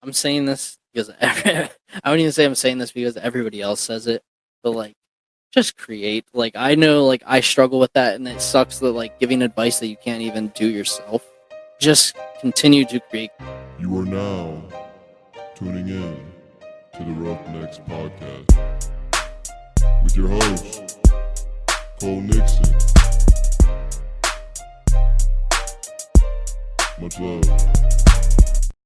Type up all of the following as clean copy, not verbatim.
I'm saying this because I wouldn't even say I'm saying this because everybody else says it, but like, just create. Like, I know, like, I struggle with that, and it sucks that like giving advice that you can't even do yourself. Just continue to create. You are now tuning in to the Roughnecks Podcast with your host, Cole Nixon. Much love.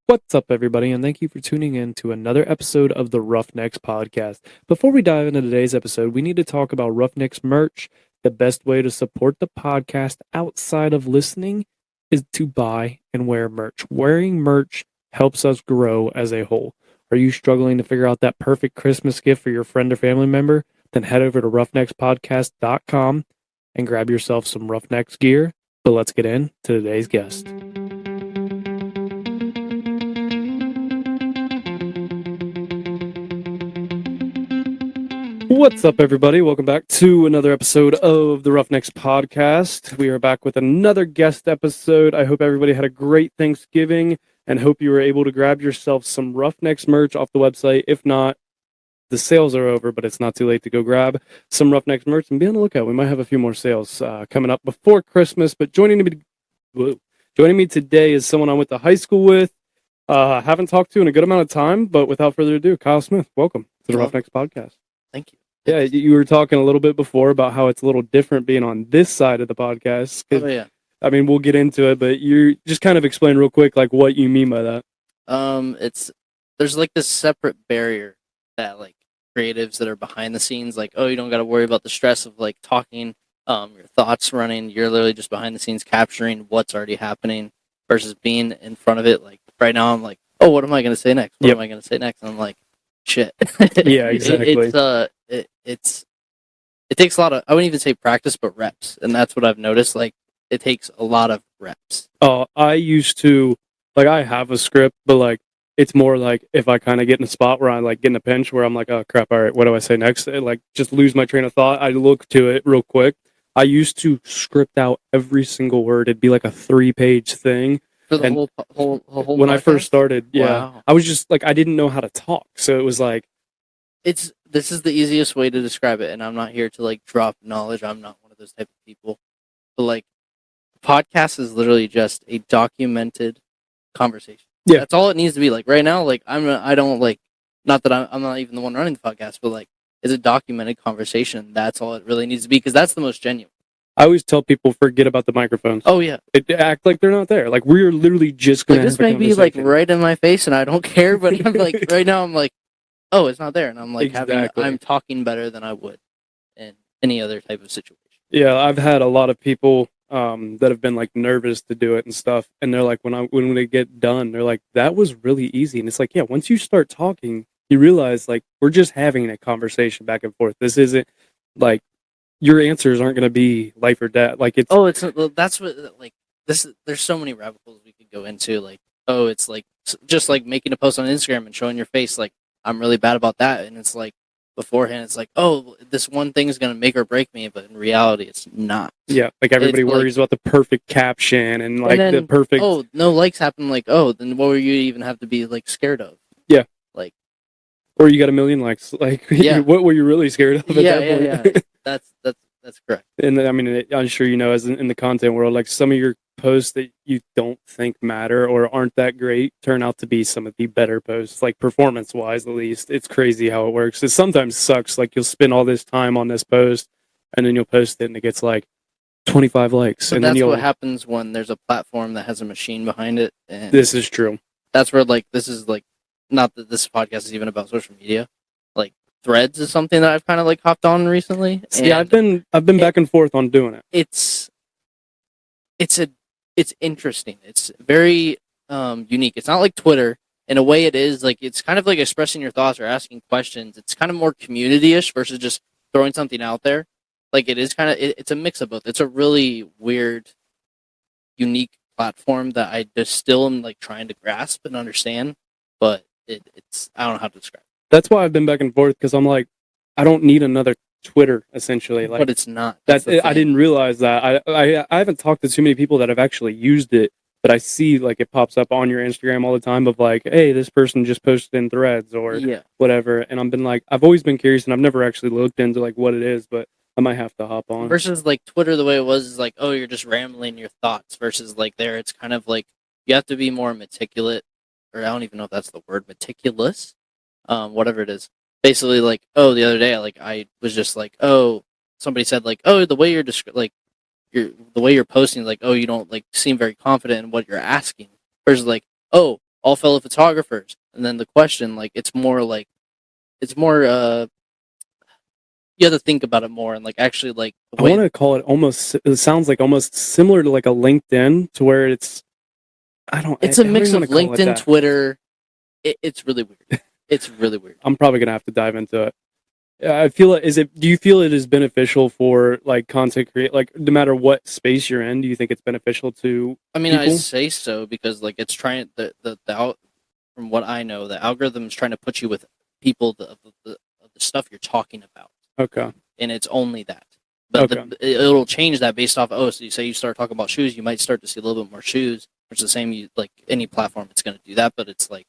What's up, everybody, and thank you for tuning in to another episode of the Roughnecks Podcast. Before we dive into today's episode, we need to talk about Roughnecks merch. The best way to support the podcast outside of listening is to buy and wear merch. Wearing merch helps us grow as a whole. Are you struggling to figure out that perfect Christmas gift for your friend or family member? Then head over to roughneckspodcast.com and grab yourself some Roughnecks gear. So let's get into today's guest. What's up, everybody? Welcome back to another episode of the Roughnecks Podcast. We are back with another guest episode. I hope everybody had a great Thanksgiving and hope you were able to grab yourself some Roughnecks merch off the website. If not, the sales are over, but it's not too late to go grab some Roughnecks merch and be on the lookout. We might have a few more sales coming up before Christmas, but joining me today is someone I went to high school with. Haven't talked to in a good amount of time, but without further ado, Kyle Smith, welcome to the Roughnecks Podcast. Thank you. Yeah, you were talking a little bit before about how it's a little different being on this side of the podcast. Oh yeah. I mean, we'll get into it, but you just kind of explain real quick, like what you mean by that. There's like this separate barrier that like creatives that are behind the scenes, like, oh, you don't got to worry about the stress of like talking, your thoughts running. You're literally just behind the scenes capturing what's already happening versus being in front of it. Like right now, I'm like, oh, what am I going to say next? What am I going to say next? And I'm like, shit. Yeah, exactly. It takes a lot of, I wouldn't even say practice, but reps. And that's what I've noticed. Like, it takes a lot of reps. Oh, I used to, like, I have a script, but like, it's more like if I kind of get in a spot where I like get in a pinch where I'm like, oh crap, all right, what do I say next? And, like, just lose my train of thought. I look to it real quick. I used to script out every single word. It'd be like a 3-page thing. For the whole when podcast? I first started, yeah, Wow. I was just like, I didn't know how to talk. So it was like, this is the easiest way to describe it, and I'm not here to like drop knowledge. I'm not one of those type of people. But like, a podcast is literally just a documented conversation. Yeah, that's all it needs to be. Like right now, like I don't like, not that I'm not even the one running the podcast, but like, it's a documented conversation. That's all it really needs to be, because that's the most genuine. I always tell people, forget about the microphones. Oh yeah, act like they're not there. Like we're literally just going like, to. This may be like right in my face, and I don't care. But I'm like, right now, I'm like, oh, it's not there, and I'm like I'm talking better than I would in any other type of situation. Yeah, I've had a lot of people that have been like nervous to do it and stuff, and they're like, when they get done, they're like, that was really easy, and it's like, yeah, once you start talking, you realize like we're just having a conversation back and forth. This isn't like your answers aren't going to be life or death. Like that's what like this. There's so many rabbit holes we could go into. Like, oh, it's like just like making a post on Instagram and showing your face. Like, I'm really bad about that, and it's like beforehand, it's like, oh, this one thing is going to make or break me, but in reality, it's not. Yeah, like everybody worries about the perfect caption and like the perfect. Oh, no likes happen. Like, oh, then what were you even have to be like scared of? Yeah, like, or you got 1 million likes. Like, yeah. What were you really scared of? At that point? Yeah. That's correct. And I mean, I'm sure you know, as in the content world, like some of your posts that you don't think matter or aren't that great turn out to be some of the better posts, like performance-wise, at least. It's crazy how it works. It sometimes sucks. Like you'll spend all this time on this post, and then you'll post it, and it gets like 25 likes. But and that's then what happens when there's a platform that has a machine behind it. And this is true. That's where like this is like, not that this podcast is even about social media. Like, Threads is something that I've kind of like hopped on recently. Yeah, I've been back and forth on doing it. It's interesting. It's very unique. It's not like Twitter. In a way, it is like, it's kind of like expressing your thoughts or asking questions. It's kind of more community-ish versus just throwing something out there. Like, it is kind of it's a mix of both. It's a really weird, unique platform that I just still am like trying to grasp and understand. But it's I don't know how to describe it. That's why I've been back and forth, because I'm like, I don't need another Twitter, essentially. Like, but it's not. I didn't realize that. I haven't talked to too many people that have actually used it but I see like it pops up on your Instagram all the time of like, hey, this person just posted in Threads or Yeah. whatever, and I've always been curious, and I've never actually looked into like what it is, but I might have to hop on. Versus like Twitter, the way it was is like, oh, you're just rambling your thoughts. Versus like there, it's kind of like you have to be more meticulous, or I don't even know if that's the word, meticulous, whatever it is. Basically, like, oh, the other day, like I was just like, oh, somebody said like, oh, the way you're the way you're posting, like, oh, you don't like seem very confident in what you're asking. Versus like, oh, all fellow photographers, and then the question, like, it's more you have to think about it more and like actually like the I way want to call it almost. It sounds like almost similar to like a LinkedIn, to where it's. it's a mix of wanna call it LinkedIn, that. Twitter. It's really weird. It's really weird. I'm probably gonna have to dive into it. I feel like, do you feel it is beneficial for like content create, like no matter what space you're in, do you think it's beneficial to I mean, I people? say so because like it's trying from what I know, the algorithm is trying to put you with people of the stuff you're talking about, Okay. and it's only that. But Okay. it'll change that based off. Oh, so you say you start talking about shoes, you might start to see a little bit more shoes. Which is the same. You like any platform, it's going to do that. But it's like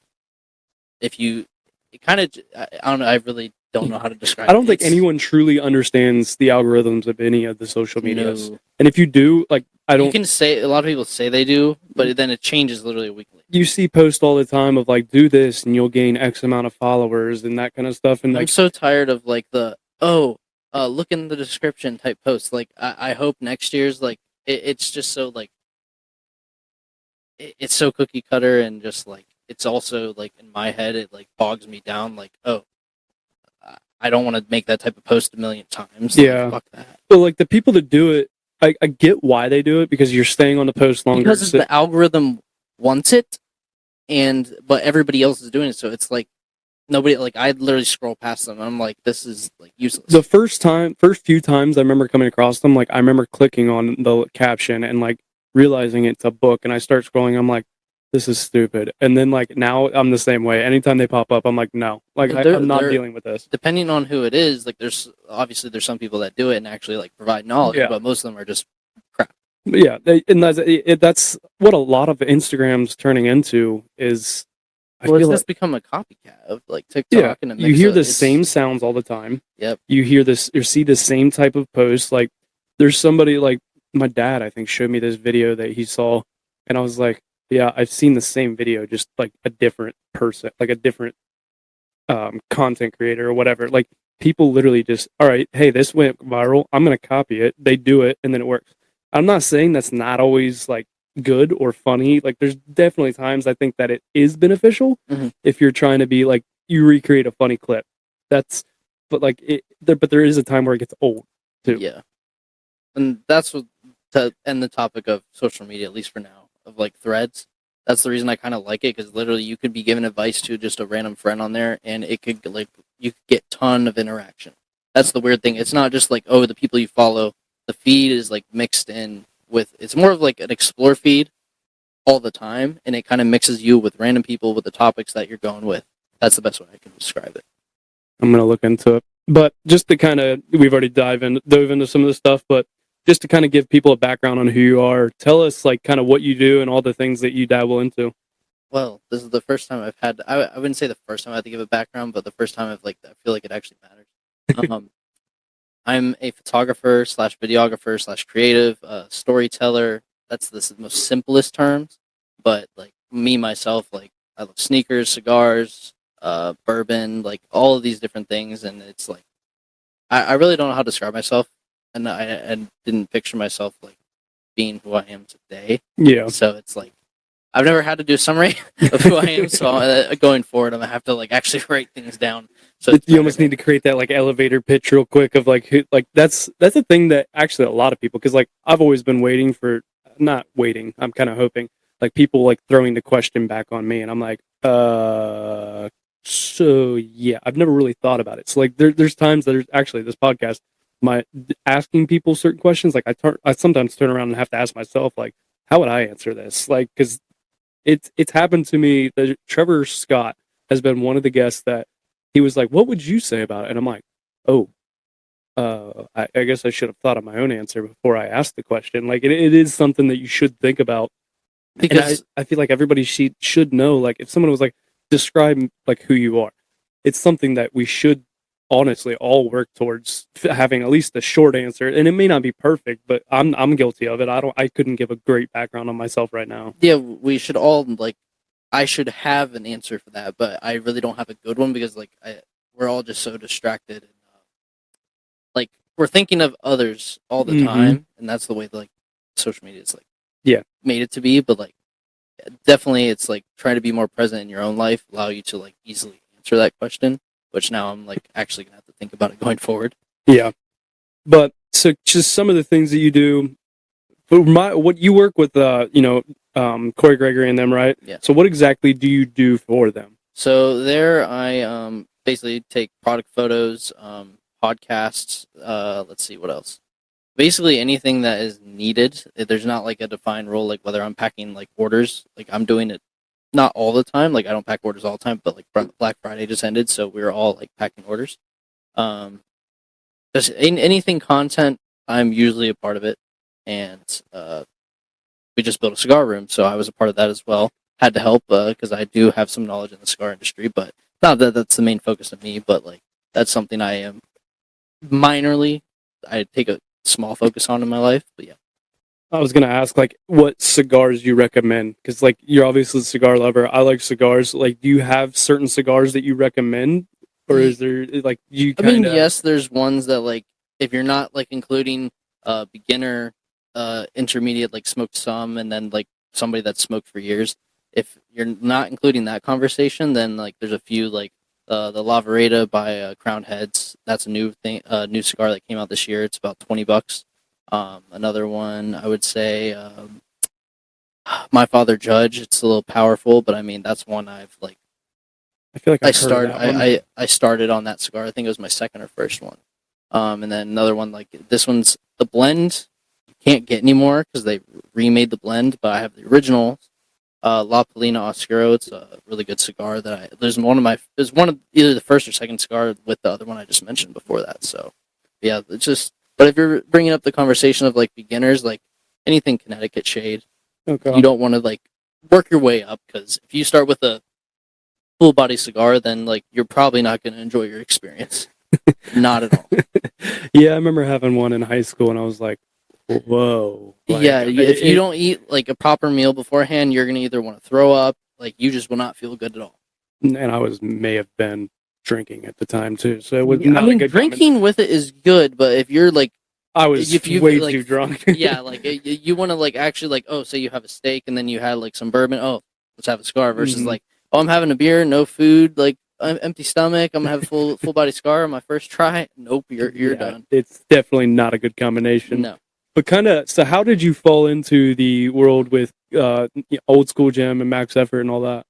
if you, it kind of. I don't know. I really don't know how to describe. I don't it. think It's- anyone truly understands the algorithms of any of the social medias. No. And if you do, like, You can say a lot of people say they do, but then it changes literally weekly. you see posts all the time of like, do this and you'll gain X amount of followers and that kind of stuff. And I'm like, so tired of like look in the description type posts. Like I hope next year's like it's just so like it's so cookie cutter and just like it's also like in my head it like bogs me down. Like I don't want to make that type of post a million times. Like, yeah. fuck that. But like the people that do it, I get why they do it, because you're staying on the post longer. Because the algorithm wants it, but everybody else is doing it, so it's like nobody like I literally scroll past them. And I'm like, this is like useless. The first few times I remember coming across them, like I remember clicking on the caption and like realizing it's a book, and I start scrolling. I'm like, this is stupid. And then like now I'm the same way. Anytime they pop up, I'm like, no, like I'm not dealing with this. Depending on who it is, like there's some people that do it and actually like provide knowledge, Yeah. but most of them are just crap. Yeah, that's what a lot of Instagram's turning into is. Well, it's just become a copycat of like TikTok. Yeah, And you hear the same sounds all the time. Yep. You hear this, or see the same type of posts. Like, there's somebody like my dad, I think, showed me this video that he saw, and I was like, yeah, I've seen the same video, just like a different person, like a different content creator or whatever. Like, people literally just, all right, hey, this went viral, I'm gonna copy it. They do it, and then it works. I'm not saying that's not always like good or funny. Like, there's definitely times I think that it is beneficial if you're trying to be like, you recreate a funny clip. But there is a time where it gets old too. Yeah, and that's what to end the topic of social media, at least for now, of like Threads. That's the reason I kind of like it, because literally you could be giving advice to just a random friend on there, and it could like you could get ton of interaction. That's the weird thing. It's not just like, oh, the people you follow. The feed is like mixed in with. It's more of like an explore feed all the time, and it kind of mixes you with random people with the topics that you're going with. That's the best way I can describe it. I'm gonna look into it. But just to kind of, we've already dove into some of the stuff, but just to kind of give people a background on who you are, tell us like kind of what you do and all the things that you dabble into. Well, this is the first time I've had. I wouldn't say the first time I had to give a background, but the first time I feel like it actually matters. I'm a photographer / videographer / creative storyteller. That's the most simplest terms, but like me myself, like I love sneakers, cigars, bourbon, like all of these different things, and it's like I really don't know how to describe myself, and I didn't picture myself like being who I am today. Yeah. So it's like I've never had to do a summary of who I am, so going forward, I'm gonna have to like actually write things down. So You almost need to create that like elevator pitch real quick of like who, like that's a thing that actually a lot of people, because like I've always been not waiting, I'm kind of hoping like people like throwing the question back on me, and I'm like, so yeah, I've never really thought about it. So like there's times that there's actually this podcast, my asking people certain questions, like I sometimes turn around and have to ask myself like, how would I answer this? Like, because it's happened to me. Trevor Scott has been one of the guests that he was like, what would you say about it? And I'm like, oh, I guess I should have thought of my own answer before I asked the question. Like, it is something that you should think about Because I feel like everybody should know, like, if someone was like, describe like who you are, it's something that we should honestly all work towards having at least a short answer. And it may not be perfect, but I'm guilty of it. I couldn't give a great background on myself right now. yeah, we should all like. I should have an answer for that, but I really don't have a good one because like we're all just so distracted and like we're thinking of others all the time, and that's the way like social media is like made it to be. But like definitely, it's like trying to be more present in your own life, allow you to like easily answer that question. Which now I'm like actually gonna have to think about it going forward. Yeah, but so just some of the things that you do. What you work with, Corey Gregory and them, right? Yeah. So what exactly do you do for them? So there, I basically take product photos, podcasts. Let's see what else. Basically anything that is needed. There's not like a defined role, like whether I'm packing like orders. Like I'm doing it not all the time. Like I don't pack orders all the time, but like Black Friday just ended, so we were all like packing orders. Just anything content, I'm usually a part of it, and we just built a cigar room, so I was a part of that as well. Had to help because I do have some knowledge in the cigar industry, but not that that's the main focus of me. But like that's something I am minorly. I take a small focus on in my life, but yeah. I was gonna ask, like, what cigars you recommend, because like you're obviously a cigar lover. I like cigars. Like, do you have certain cigars that you recommend, or is there like you? I mean, yes, there's ones that like if you're not like including beginner, intermediate, like smoked some, and then like somebody that's smoked for years. If you're not including that conversation, then like there's a few like the La Vereda by Crown Heads. That's a new thing, new cigar that came out this year. It's about $20. Another one I would say, My Father Judge. It's a little powerful, but I mean that's one I've like. I feel like I started on that cigar. I think it was my second or first one. And then another one like this one's the blend. You can't get anymore because they remade the blend, but I have the original La Polina Oscuro. It's a really good cigar there's one of either the first or second cigar with the other one I just mentioned before that. So yeah, it's just. But if you're bringing up the conversation of like beginners, like anything Connecticut shade, okay. You don't want to like work your way up because if you start with a full body cigar, then like you're probably not going to enjoy your experience. Not at all. Yeah, I remember having one in high school, and I was like, "Whoa!" Like, yeah, if you don't eat like a proper meal beforehand, you're going to either want to throw up, like you just will not feel good at all. And I may have been drinking at the time too, so it was. I mean, drinking with it is good, but if you're like, I was way too drunk. Yeah, like you want to like actually like, oh, say you have a steak and then you had like some bourbon. Oh, let's have a cigar. Versus like, oh, I'm having a beer, no food, like I'm empty stomach. I'm gonna have a full body cigar on my first try. Nope, you're done. It's definitely not a good combination. No. But so how did you fall into the world with Old School Gym and Max Effort and all that?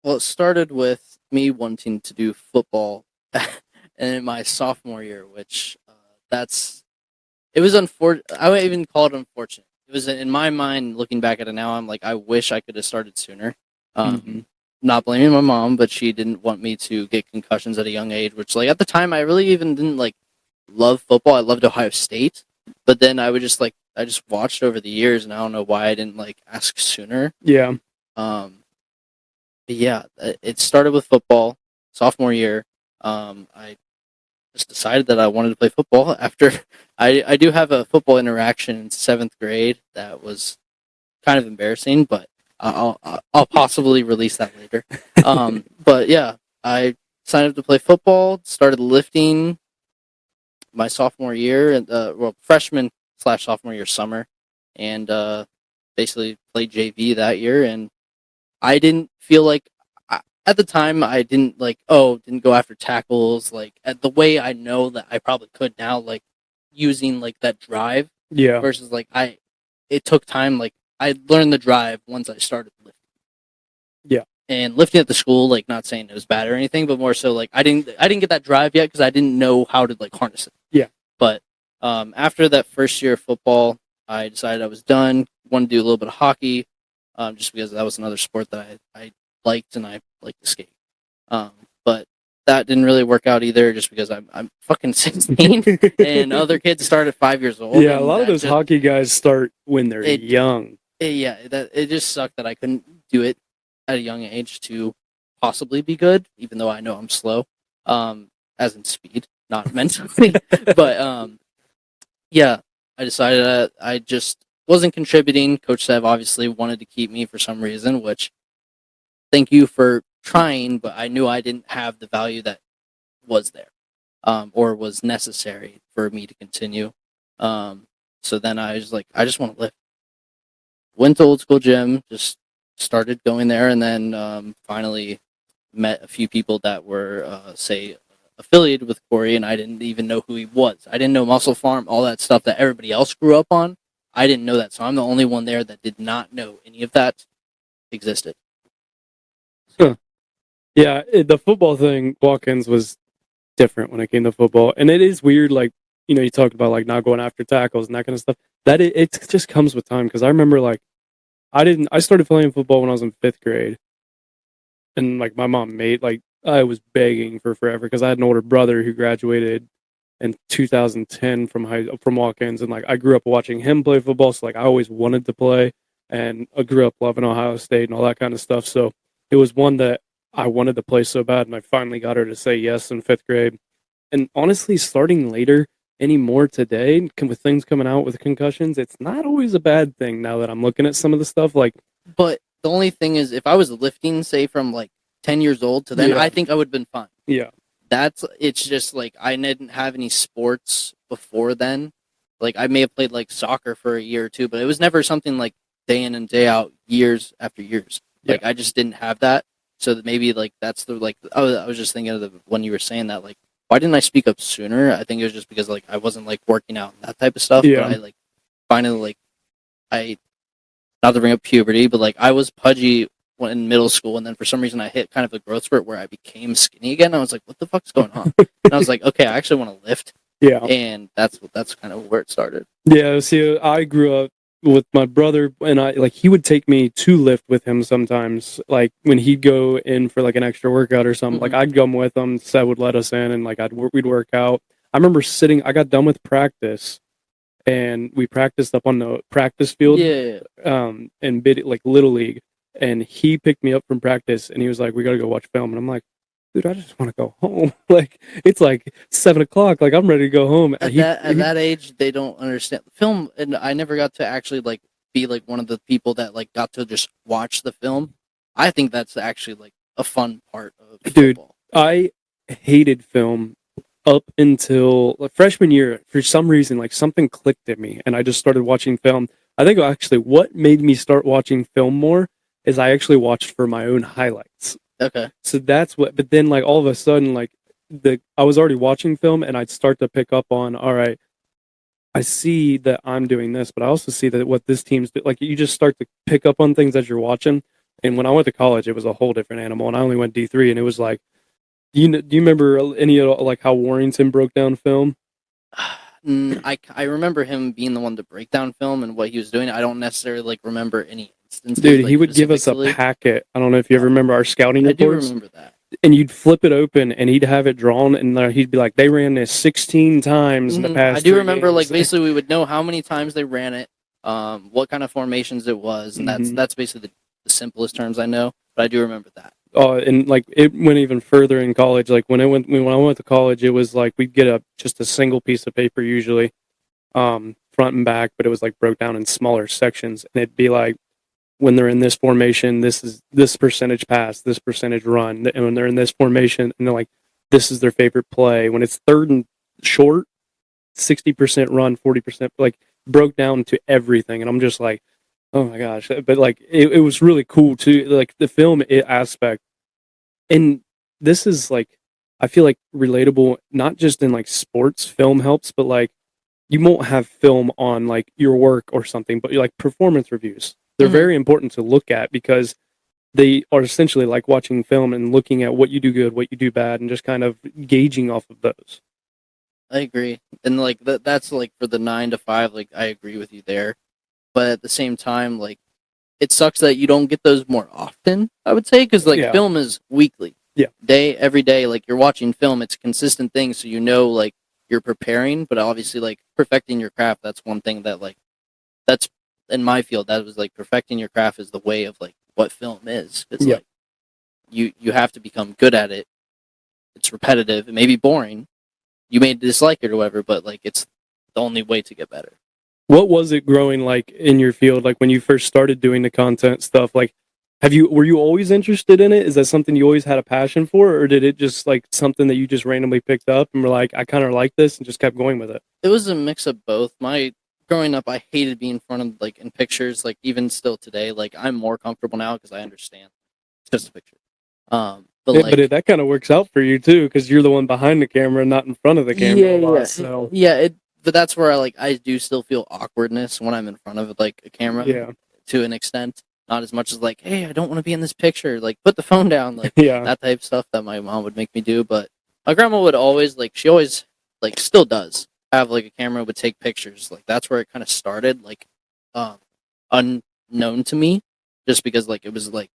Well, it started with me wanting to do football in my sophomore year, which it was unfortunate. I would even call it unfortunate. It was in my mind, looking back at it now, I'm like, I wish I could have started sooner. Not blaming my mom, but she didn't want me to get concussions at a young age, which like at the time I really even didn't like love football. I loved Ohio State, but then I just watched over the years, and I don't know why I didn't like ask sooner. Yeah. But yeah, it started with football sophomore year. I just decided that I wanted to play football after I do have a football interaction in 7th grade that was kind of embarrassing, but I'll possibly release that later. But yeah, I signed up to play football, started lifting my sophomore year, and freshman / sophomore year summer, and basically played JV that year. And I didn't feel like at the time I didn't go after tackles like at the way I know that I probably could now, like using like that drive. Yeah. Versus like it took time. Like I learned the drive once I started lifting. Yeah. And lifting at the school, like not saying it was bad or anything, but more so like I didn't get that drive yet because I didn't know how to like harness it. Yeah. But after that first year of football, I decided I was done. Wanted to do a little bit of hockey, just because that was another sport that I liked and I liked to skate. But that didn't really work out either, just because I'm fucking 16 and other kids start at 5 years old. Yeah, a lot of those hockey guys start when they're young. Yeah, that it just sucked that I couldn't do it at a young age to possibly be good, even though I know I'm slow, as in speed, not mentally. But yeah, I decided that I just wasn't contributing. Coach Sev obviously wanted to keep me for some reason, which thank you for trying, but I knew I didn't have the value that was there, or was necessary for me to continue. So then I was like, I just want to lift. Went to old school gym, just started going there, and then finally met a few people that were, say, affiliated with Corey, and I didn't even know who he was. I didn't know Muscle Farm, all that stuff that everybody else grew up on. I didn't know that, so I'm the only one there that did not know any of that existed. Huh. Yeah, the football thing, walk-ins was different when it came to football, and it is weird. Like you talked about like not going after tackles and that kind of stuff. That it just comes with time because I remember like I started playing football when I was in 5th grade, and like my mom made like I was begging for forever because I had an older brother who graduated in 2010 from walk-ins, and like I grew up watching him play football, so like I always wanted to play, and I grew up loving Ohio State and all that kind of stuff. So it was one that I wanted to play so bad, and I finally got her to say yes in 5th grade. And honestly, starting later anymore today, with things coming out with concussions, it's not always a bad thing now that I'm looking at some of the stuff. Like, But the only thing is, if I was lifting, say, from like 10 years old to then, Yeah. I think I would have been fine. yeah, It's just like I didn't have any sports before then. Like I may have played like soccer for a year or two, but it was never something like day in and day out, years after years. Like I just didn't have that. So that maybe like that's the like I was just thinking of when you were saying that, like, why didn't I speak up sooner? I think it was just because like I wasn't like working out and that type of stuff. Yeah. But I like finally like I not to bring up puberty, but like I was pudgy when in middle school, and then for some reason I hit kind of a growth spurt where I became skinny again. I was like, what the fuck's going on? And I was like, okay, I actually want to lift, yeah. and that's kind of where it started. Yeah, see, I grew up with my brother, and I like he would take me to lift with him sometimes. Like when he'd go in for like an extra workout or something, like I'd come with him. Seth would let us in, and like we'd work out. I remember sitting. I got done with practice, and we practiced up on the practice field. Yeah. And bid like little league, and he picked me up from practice, and he was like, "We gotta go watch film," and I'm like, dude, I just want to go home. Like it's like 7 o'clock. Like I'm ready to go home. At that age, they don't understand film, and I never got to actually like be like one of the people that like got to just watch the film. I think that's actually like a fun part of Dude, football. I hated film up until like, freshman year. For some reason, like something clicked at me, and I just started watching film. I think actually what made me start watching film more is I actually watched for my own highlights. Okay. So that's what. But then, like all of a sudden, like I was already watching film, and I'd start to pick up on. All right, I see that I'm doing this, but I also see that what this team's like. You just start to pick up on things as you're watching. And when I went to college, it was a whole different animal, and I only went D3, and it was like, do you remember any of like how Warrington broke down film? I remember him being the one to break down film and what he was doing. I don't necessarily like remember any instances. Dude, like, he would give us a specifically. packet. I don't know if you ever remember our scouting I do reports. remember that. And you'd flip it open, and he'd have it drawn, and he'd be like, "They ran this 16 times in the past." I do 3 remember, games. like basically, we would know how many times they ran it, what kind of formations it was, and that's basically the simplest terms I know. But I do remember that. And like it went even further in college. Like when I went to college, it was like we'd get just a single piece of paper usually, front and back, but it was like broke down in smaller sections, and it'd be like, when they're in this formation, this is this percentage pass, this percentage run, and when they're in this formation, and they're like, this is their favorite play. When it's third and short, 60% run, 40%, like broke down to everything, and I'm just like, oh my gosh! But like, it was really cool too, like the film aspect, and this is like, I feel like relatable, not just in like sports. Film helps, but like, you won't have film on like your work or something, but like performance reviews. They're very important to look at because they are essentially like watching film and looking at what you do good, what you do bad, and just kind of gauging off of those. I agree, and like that's like for the 9 to 5. Like I agree with you there, but at the same time, like it sucks that you don't get those more often. I would say because like film is weekly, every day. Like you're watching film, it's a consistent thing, so you know like you're preparing. But obviously, like perfecting your craft, that's one thing that like that's in my field, that was like perfecting your craft is the way of like what film is. It's Yeah. like you have to become good at it. It's repetitive. It may be boring. You may dislike it or whatever, but like it's the only way to get better. What was it growing like in your field? Like when you first started doing the content stuff, like were you always interested in it? Is that something you always had a passion for, or did it just like something that you just randomly picked up and were like, I kind of like this and just kept going with it? It was a mix of both. My growing up, I hated being in front of like in pictures. Like even still today, like I'm more comfortable now because I understand it's just a picture. But Yeah, like that kind of works out for you too, because you're the one behind the camera, not in front of the camera a lot. So yeah. But that's where I do still feel awkwardness when I'm in front of like a camera. yeah, To an extent, not as much as like, hey, I don't want to be in this picture. Like put the phone down. Like yeah, that type of stuff that my mom would make me do. But my grandma would always like she always like still does have like a camera would take pictures. Like that's where it kind of started. Like unknown to me, just because like it was like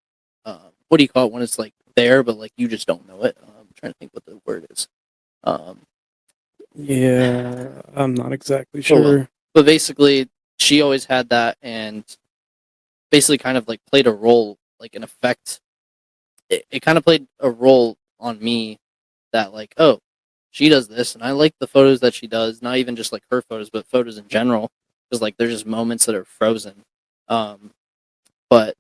what do you call it when it's like there but like you just don't know it. I'm trying to think what the word is. Um, yeah. I'm not exactly Oh, well. sure. But basically, she always had that, and basically kind of like played a role, like an effect. It kind of played a role on me that like, oh, she does this, and I like the photos that she does. Not even just like her photos, but photos in general, because like there's just moments that are frozen. But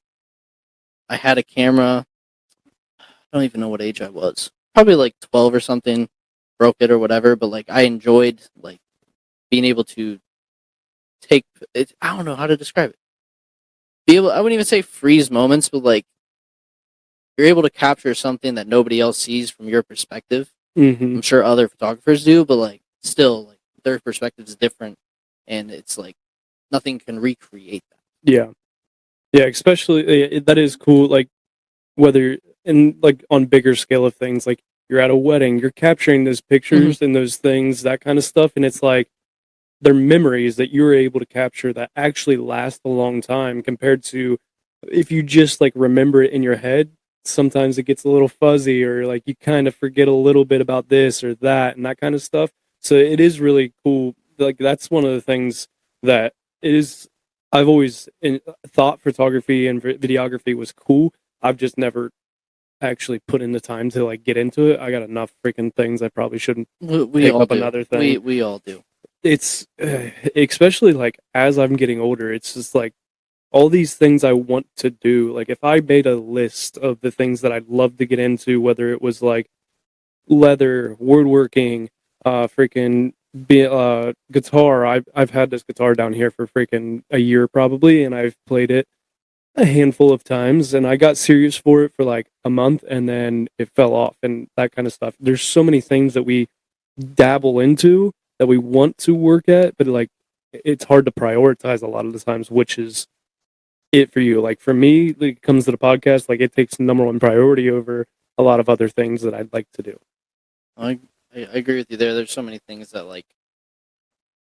I had a camera. I don't even know what age I was. Probably like 12 or something. Broke it or whatever, but like I enjoyed like being able to take it. I don't know how to describe it. I wouldn't even say freeze moments, but like you're able to capture something that nobody else sees from your perspective. Hmm. I'm sure other photographers do, but like still, like their perspective is different, and it's like nothing can recreate that. Yeah, yeah. Especially that is cool. Like whether in like on bigger scale of things, like you're at a wedding, you're capturing those pictures and those things, that kind of stuff, and it's like they're memories that you're able to capture that actually last a long time compared to if you just like remember it in your head. Sometimes it gets a little fuzzy, or like you kind of forget a little bit about this or that and that kind of stuff. So it is really cool. Like that's one of the things that is I've always thought photography and videography was cool. I've just never actually put in the time to like get into it. I got enough freaking things. I probably shouldn't We pick all up do. another thing. We all do. It's especially like as I'm getting older, it's just like all these things I want to do. Like if I made a list of the things that I'd love to get into, whether it was like leather, woodworking, freaking guitar. I've had this guitar down here for freaking a year probably, and I've played it a handful of times, and I got serious for it for like a month, and then it fell off and that kind of stuff. There's so many things that we dabble into that we want to work at, but like it's hard to prioritize a lot of the times which is it for you. Like for me, when it comes to the podcast, like it takes number one priority over a lot of other things that I'd like to do. I agree with you there. There's so many things that like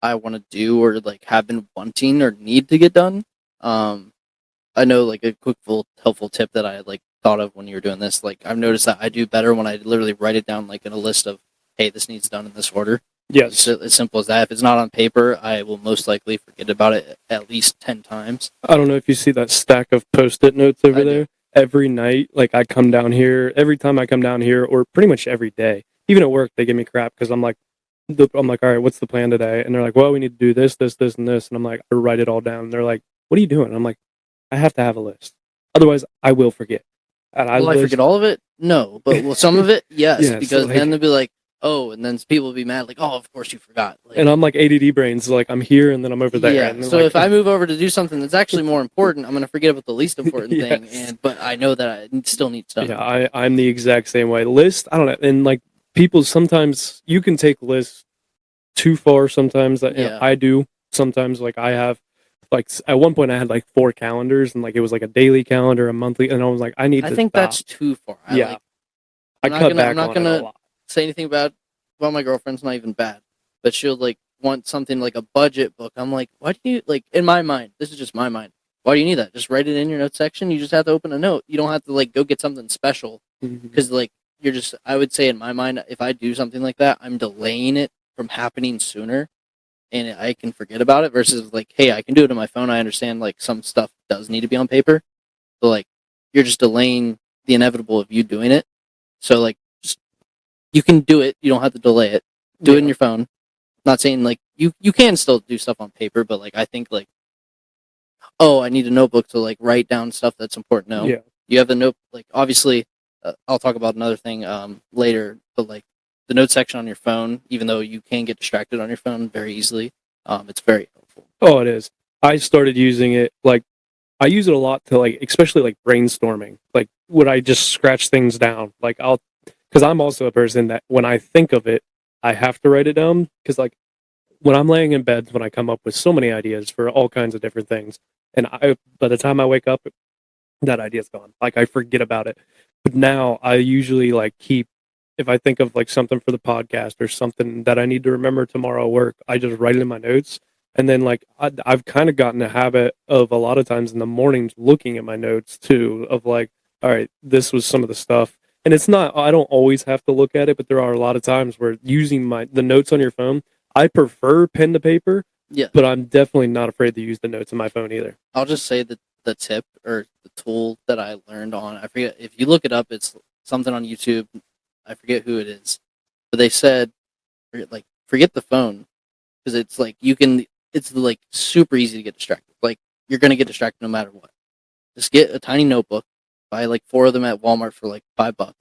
I want to do or like have been wanting or need to get done. I know like a quick helpful tip that I like thought of when you were doing this. Like I've noticed that I do better when I literally write it down like in a list of, hey, this needs done in this order. Yes. It's as simple as that. If it's not on paper, I will most likely forget about it at least 10 times. I don't know if you see that stack of post-it notes over I do. there. Every night, like I come down here, every time I come down here, or pretty much every day, even at work, they give me crap because I'm like, all right, what's the plan today? And they're like, well, we need to do this, this, this, and this. And I'm like, I write it all down. And they're like, what are you doing? And I'm like, I have to have a list. Otherwise, I will forget. And Will I forget all of it? No, but will some of it? Yes, Yes, because like- then they'll be like, oh, and then people will be mad, like, oh, of course you forgot. Like, And I'm like ADD brains, like I'm here and then I'm over there. yeah. And So like, if I move over to do something that's actually more important, I'm gonna forget about the least important thing. Yes. But I know that I still need stuff. yeah, I'm the exact same way. List, I don't know. And like people, sometimes you can take lists too far. Sometimes Yeah. I do. Sometimes like I have, like at one point I had like 4 calendars and like it was like a daily calendar, a monthly, and I was like, I need I to think stop. that's too far. Yeah. I'm I not cut gonna- back I'm not on gonna- it a lot. say anything about my girlfriend's not even bad, but she'll like want something like a budget book. I'm like, why do you like in my mind? This is just my mind. Why do you need that? Just write it in your notes section. You just have to open a note. You don't have to like go get something special Mhm. because like you're just. I would say in my mind, if I do something like that, I'm delaying it from happening sooner. and I can forget about it versus like, hey, I can do it on my phone. I understand like some stuff does need to be on paper. So like you're just delaying the inevitable of you doing it. So like just you can do it. You don't have to delay it. Do it in your phone. Not saying like you can still do stuff on paper, but like I think like, oh, I need a notebook to like write down stuff that's important. No, Yeah. you have the note. Like obviously, I'll talk about another thing later, but like the note section on your phone, even though you can get distracted on your phone very easily, it's very helpful. Oh, it is. I started using it like I use it a lot to like, especially like brainstorming. Like when I just scratch things down, like because I'm also a person that when I think of it, I have to write it down. Because like when I'm laying in bed, when I come up with so many ideas for all kinds of different things, and by the time I wake up, that idea's gone. Like I forget about it. But now I usually like keep if I think of like something for the podcast or something that I need to remember tomorrow at work, I just write it in my notes. And then like I've kind of gotten a habit of a lot of times in the mornings looking at my notes too of like, all right, this was some of the stuff. And it's not I don't always have to look at it, but there are a lot of times where using the notes on your phone, I prefer pen to paper, Yeah, but I'm definitely not afraid to use the notes on my phone either. I'll just say that the tip or the tool that I learned on, I forget if you look it up, it's something on YouTube. I forget who it is, but they said like forget the phone because it's like it's like super easy to get distracted. Like you're gonna get distracted no matter what. Just get a tiny notebook, buy like 4 of them at Walmart for like $5.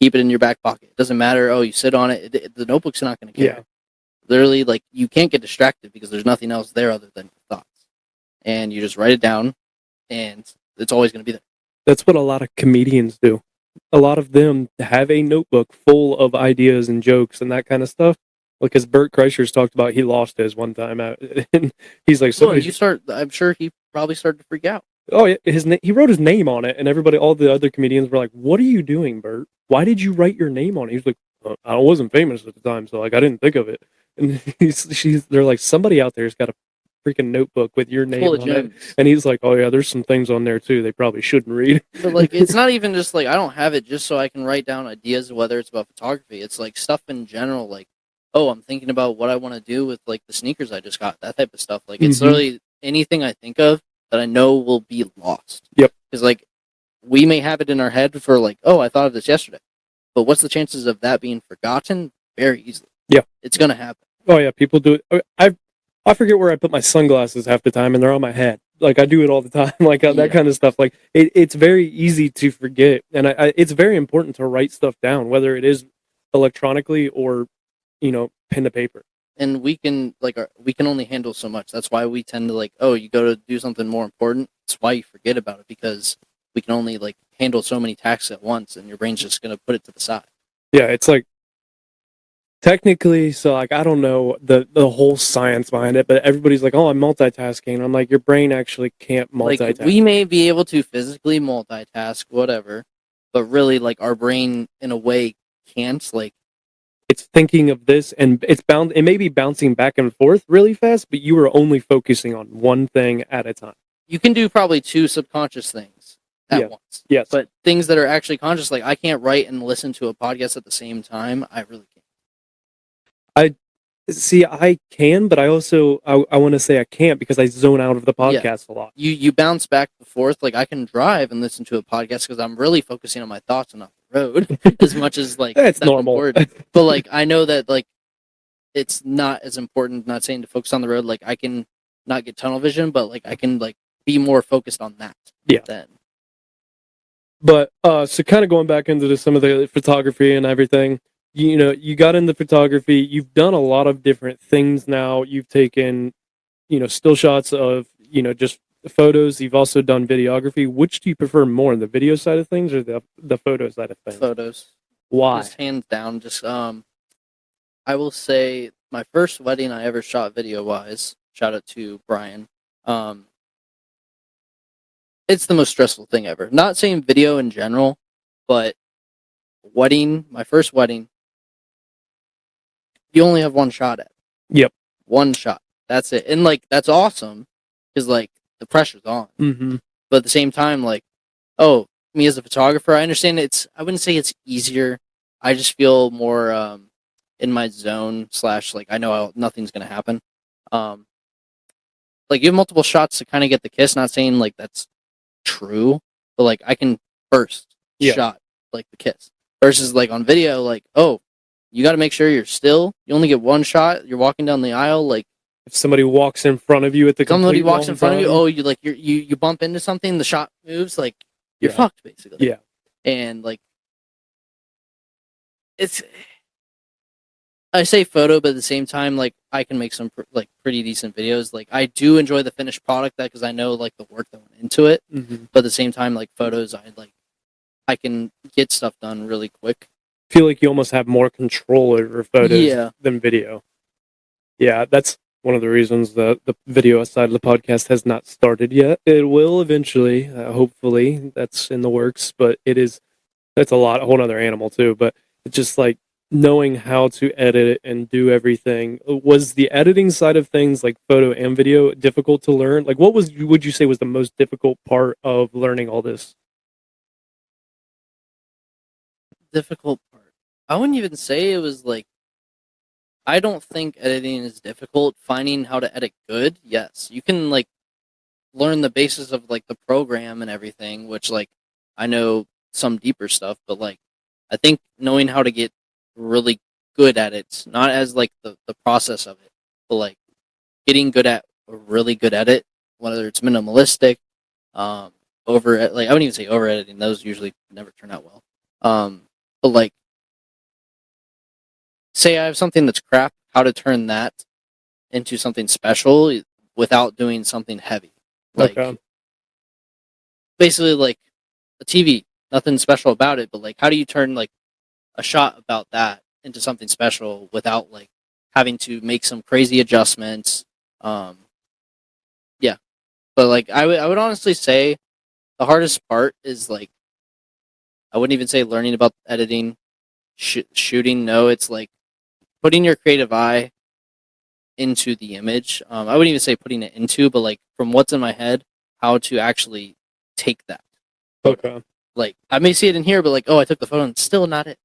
Keep it in your back pocket. It doesn't matter. Oh, you sit on it. The notebook's not gonna care. Yeah. Literally, like you can't get distracted because there's nothing else there other than your thoughts, and you just write it down, and it's always gonna be there. That's what a lot of comedians do. A lot of them have a notebook full of ideas and jokes and that kind of stuff. Because Bert Kreischer's talked about he lost his one time out, and he's like, Well, somebody. I'm sure he probably started to freak out. Oh yeah, he wrote his name on it, and everybody, all the other comedians were like, "What are you doing, Bert? Why did you write your name on it?" He's like, "I wasn't famous at the time, so like I didn't think of it." And they're like, "Somebody out there's got a freaking notebook with your name Full of on it," gems. and he's like, "Oh yeah, there's some things on there too they probably shouldn't read." But like, it's not even just like I don't have it just so I can write down ideas, whether it's about photography. It's like stuff in general. Like, oh, I'm thinking about what I want to do with like the sneakers I just got. That type of stuff. Like, it's literally anything I think of that I know will be lost. Yep. Because like, we may have it in our head for like, oh, I thought of this yesterday, but what's the chances of that being forgotten? Very easily. Yeah. It's gonna happen. Oh yeah, people do it. I forget where I put my sunglasses half the time, and they're on my head. Like I do it all the time, like that kind of stuff. Like it's very easy to forget, and it's very important to write stuff down, whether it is electronically or pen to paper. And we can we can only handle so much. That's why we tend to like, oh, you go to do something more important. That's why you forget about it because we can only like handle so many tasks at once, and your brain's just gonna put it to the side. Yeah, it's like technically, so like I don't know the whole science behind it, but everybody's like, "Oh, I'm multitasking." I'm like, your brain actually can't multitask. Like we may be able to physically multitask, whatever, but really, like our brain in a way can't. Like it's thinking of this and it may be bouncing back and forth really fast, but you are only focusing on one thing at a time. you can do probably 2 subconscious things at once. Yes. But things that are actually conscious, like I can't write and listen to a podcast at the same time. I really can't. See, I can, but I also I want to say I can't because I zone out of the podcast a lot. You bounce back and forth. Like I can drive and listen to a podcast because I'm really focusing on my thoughts and not the road as much as like That's normal. Important. But like I know that like it's not as important. Not saying to focus on the road. Like I can not get tunnel vision, but like I can like be more focused on that. Yeah. Then. But so kind of going back into some of the photography and everything. You got into photography. You've done a lot of different things now. You've taken, still shots of, just photos. You've also done videography. Which do you prefer more, the video side of things or the photo side of things? Photos. Why? Just hands down. Just I will say my first wedding I ever shot video wise. Shout out to Brian. It's the most stressful thing ever. Not saying video in general, but my first wedding. You only have one shot at it. Yep. One shot. That's it. And, like, that's awesome because, like, the pressure's on. Mm-hmm. But at the same time, like, oh, me as a photographer, I understand I wouldn't say it's easier. I just feel more in my zone / like, I know nothing's going to happen. Like you have multiple shots to kind of get the kiss. Not saying like that's true, but like I can first shot like the kiss versus like on video, like, oh, you got to make sure you're still. You only get one shot. You're walking down the aisle, like If somebody walks in front of you at the somebody complete walks wrong in front of you. time, Oh, you bump into something. The shot moves. Like you're fucked basically. Yeah. And like it's. I say photo, but at the same time, like I can make some like pretty decent videos. Like I do enjoy the finished product, that because I know like the work that went into it. Mm-hmm. But at the same time, like photos, I can get stuff done really quick. Feel like you almost have more control over photos than video. Yeah, that's one of the reasons that the video side of the podcast has not started yet. It will eventually, hopefully. That's in the works, but that's a whole other animal too. But it's just like knowing how to edit it and do everything. Was the editing side of things, like photo and video, difficult to learn? Like, what would you say was the most difficult part of learning all this? Difficult part. I wouldn't even say it was like. I don't think editing is difficult. Finding how to edit good, yes, you can like learn the basis of like the program and everything, which like I know some deeper stuff, but like I think knowing how to get really good at it, not as like the process of it, but like getting good at a really good edit, whether it's minimalistic, over like I wouldn't even say over editing; those usually never turn out well. But like say I have something that's crap, how to turn that into something special without doing something heavy. Like basically like a TV, nothing special about it, but like how do you turn like a shot about that into something special without like having to make some crazy adjustments? Yeah. But like I would honestly say the hardest part is like I wouldn't even say learning about editing, shooting. No, it's like putting your creative eye into the image. I wouldn't even say putting it into, but like from what's in my head, how to actually take that. Okay. Like I may see it in here, but like, oh, I took the photo and it's still not it.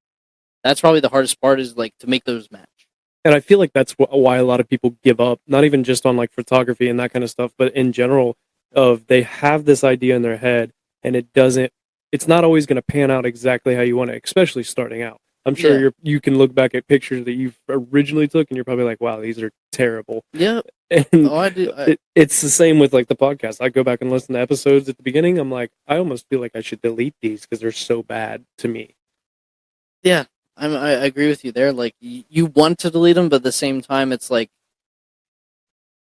That's probably the hardest part, is like to make those match. And I feel like that's why a lot of people give up, not even just on like photography and that kind of stuff, but in general, they have this idea in their head and it's not always going to pan out exactly how you want it, especially starting out. I'm sure you can look back at pictures that you've originally took and you're probably like, wow, these are terrible. Yeah. And I do. It's the same with like the podcast. I go back and listen to episodes at the beginning. I'm like, I almost feel like I should delete these because they're so bad to me. Yeah, I agree with you there. Like you want to delete them, but at the same time, it's like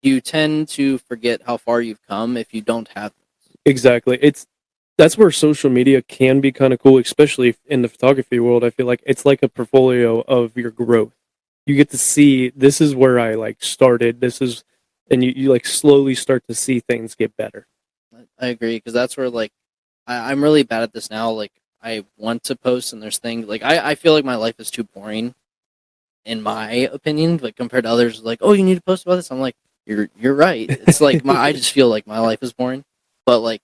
you tend to forget how far you've come if you don't have them. Exactly. That's where social media can be kind of cool, especially in the photography world. I feel like it's like a portfolio of your growth. You get to see, this is where I like started. And you like slowly start to see things get better. I agree, because that's where like I'm really bad at this now. Like I want to post, and there's things like I feel like my life is too boring, in my opinion, like compared to others. Like, oh, you need to post about this. I'm like, you're right. It's like I just feel like my life is boring, but like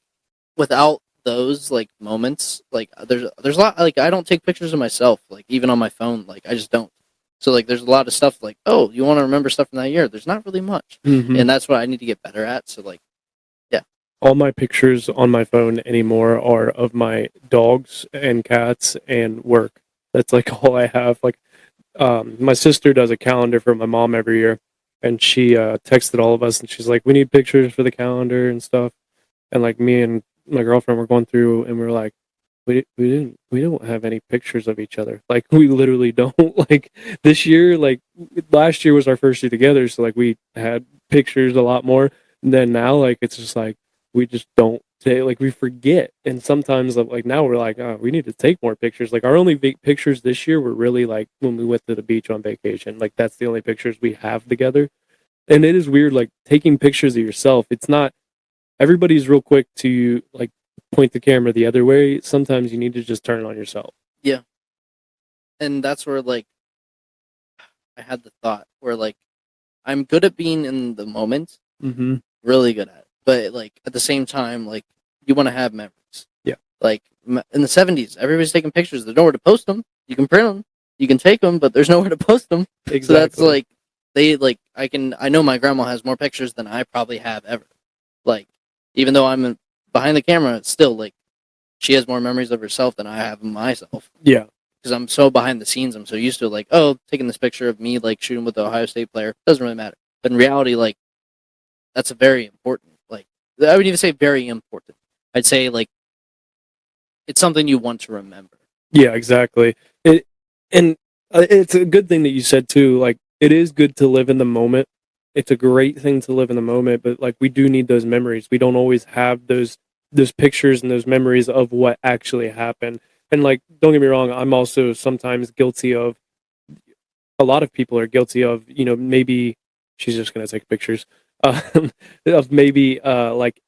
without those like moments, like there's a lot, like I don't take pictures of myself, like even on my phone, like I just don't. So like there's a lot of stuff like, oh, you want to remember stuff from that year, there's not really much. And that's what I need to get better at. So like all my pictures on my phone anymore are of my dogs and cats and work. That's like all I have. Like my sister does a calendar for my mom every year, and she texted all of us and she's like, we need pictures for the calendar and stuff. And like me and my girlfriend were going through and we were like, we don't have any pictures of each other. Like we literally don't. Like this year, like last year was our first year together, so like we had pictures a lot more. And then now like it's just like we just don't say, like we forget. And sometimes like now we're like, oh, we need to take more pictures. Like our only pictures this year were really like when we went to the beach on vacation. Like that's the only pictures we have together. And it is weird, like taking pictures of yourself. It's not, everybody's real quick to like point the camera the other way. Sometimes you need to just turn it on yourself. Yeah. And that's where like I had the thought where like I'm good at being in the moment, really good at it. But like at the same time, like you want to have memories. Yeah. Like in the 70s, everybody's taking pictures. There's nowhere to post them. You can print them, you can take them, but there's nowhere to post them. Exactly. So that's like I know my grandma has more pictures than I probably have ever. Like, even though I'm behind the camera, it's still like she has more memories of herself than I have of myself. Yeah. Because I'm so behind the scenes, I'm so used to like, oh, taking this picture of me like shooting with the Ohio State player doesn't really matter. But in reality, like that's a very important. Like I would even say very important. I'd say like it's something you want to remember. Yeah, exactly. And it's a good thing that you said too. Like, it is good to live in the moment. It's a great thing to live in the moment, but like we do need those memories. We don't always have those pictures and those memories of what actually happened. And like, don't get me wrong, I'm also sometimes guilty of. A lot of people are guilty of, maybe she's just gonna take pictures, of maybe like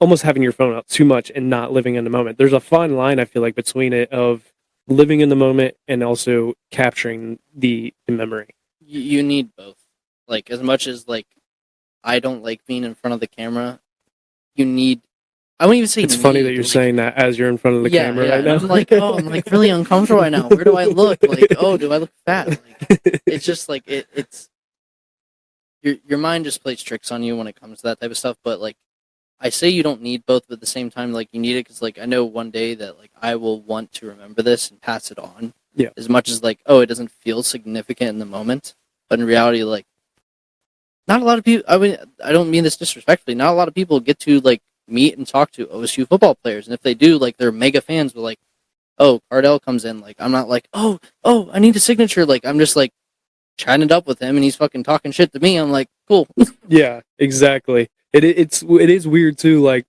almost having your phone out too much and not living in the moment. There's a fine line I feel like between it of living in the moment and also capturing the memory. You need both. Like as much as like I don't like being in front of the camera, you need. I wouldn't even say. It's funny that you're like, saying that as you're in front of the camera right and now. I'm like, oh, I'm like really uncomfortable right now. Where do I look? Like, oh, do I look fat? Like, it's just like it's your mind just plays tricks on you when it comes to that type of stuff. But like, I say you don't need both, but at the same time, like you need it because like I know one day that like I will want to remember this and pass it on. Yeah. As much as like, oh, it doesn't feel significant in the moment, but in reality, like, not a lot of people. I mean, I don't mean this disrespectfully. Not a lot of people get to like meet and talk to OSU football players, and if they do, like, they're mega fans. But like, oh, Cardell comes in, like, I'm not like, oh, I need a signature. Like, I'm just like chatting it up with him, and he's fucking talking shit to me. I'm like, cool. Yeah, exactly. It is weird too. Like,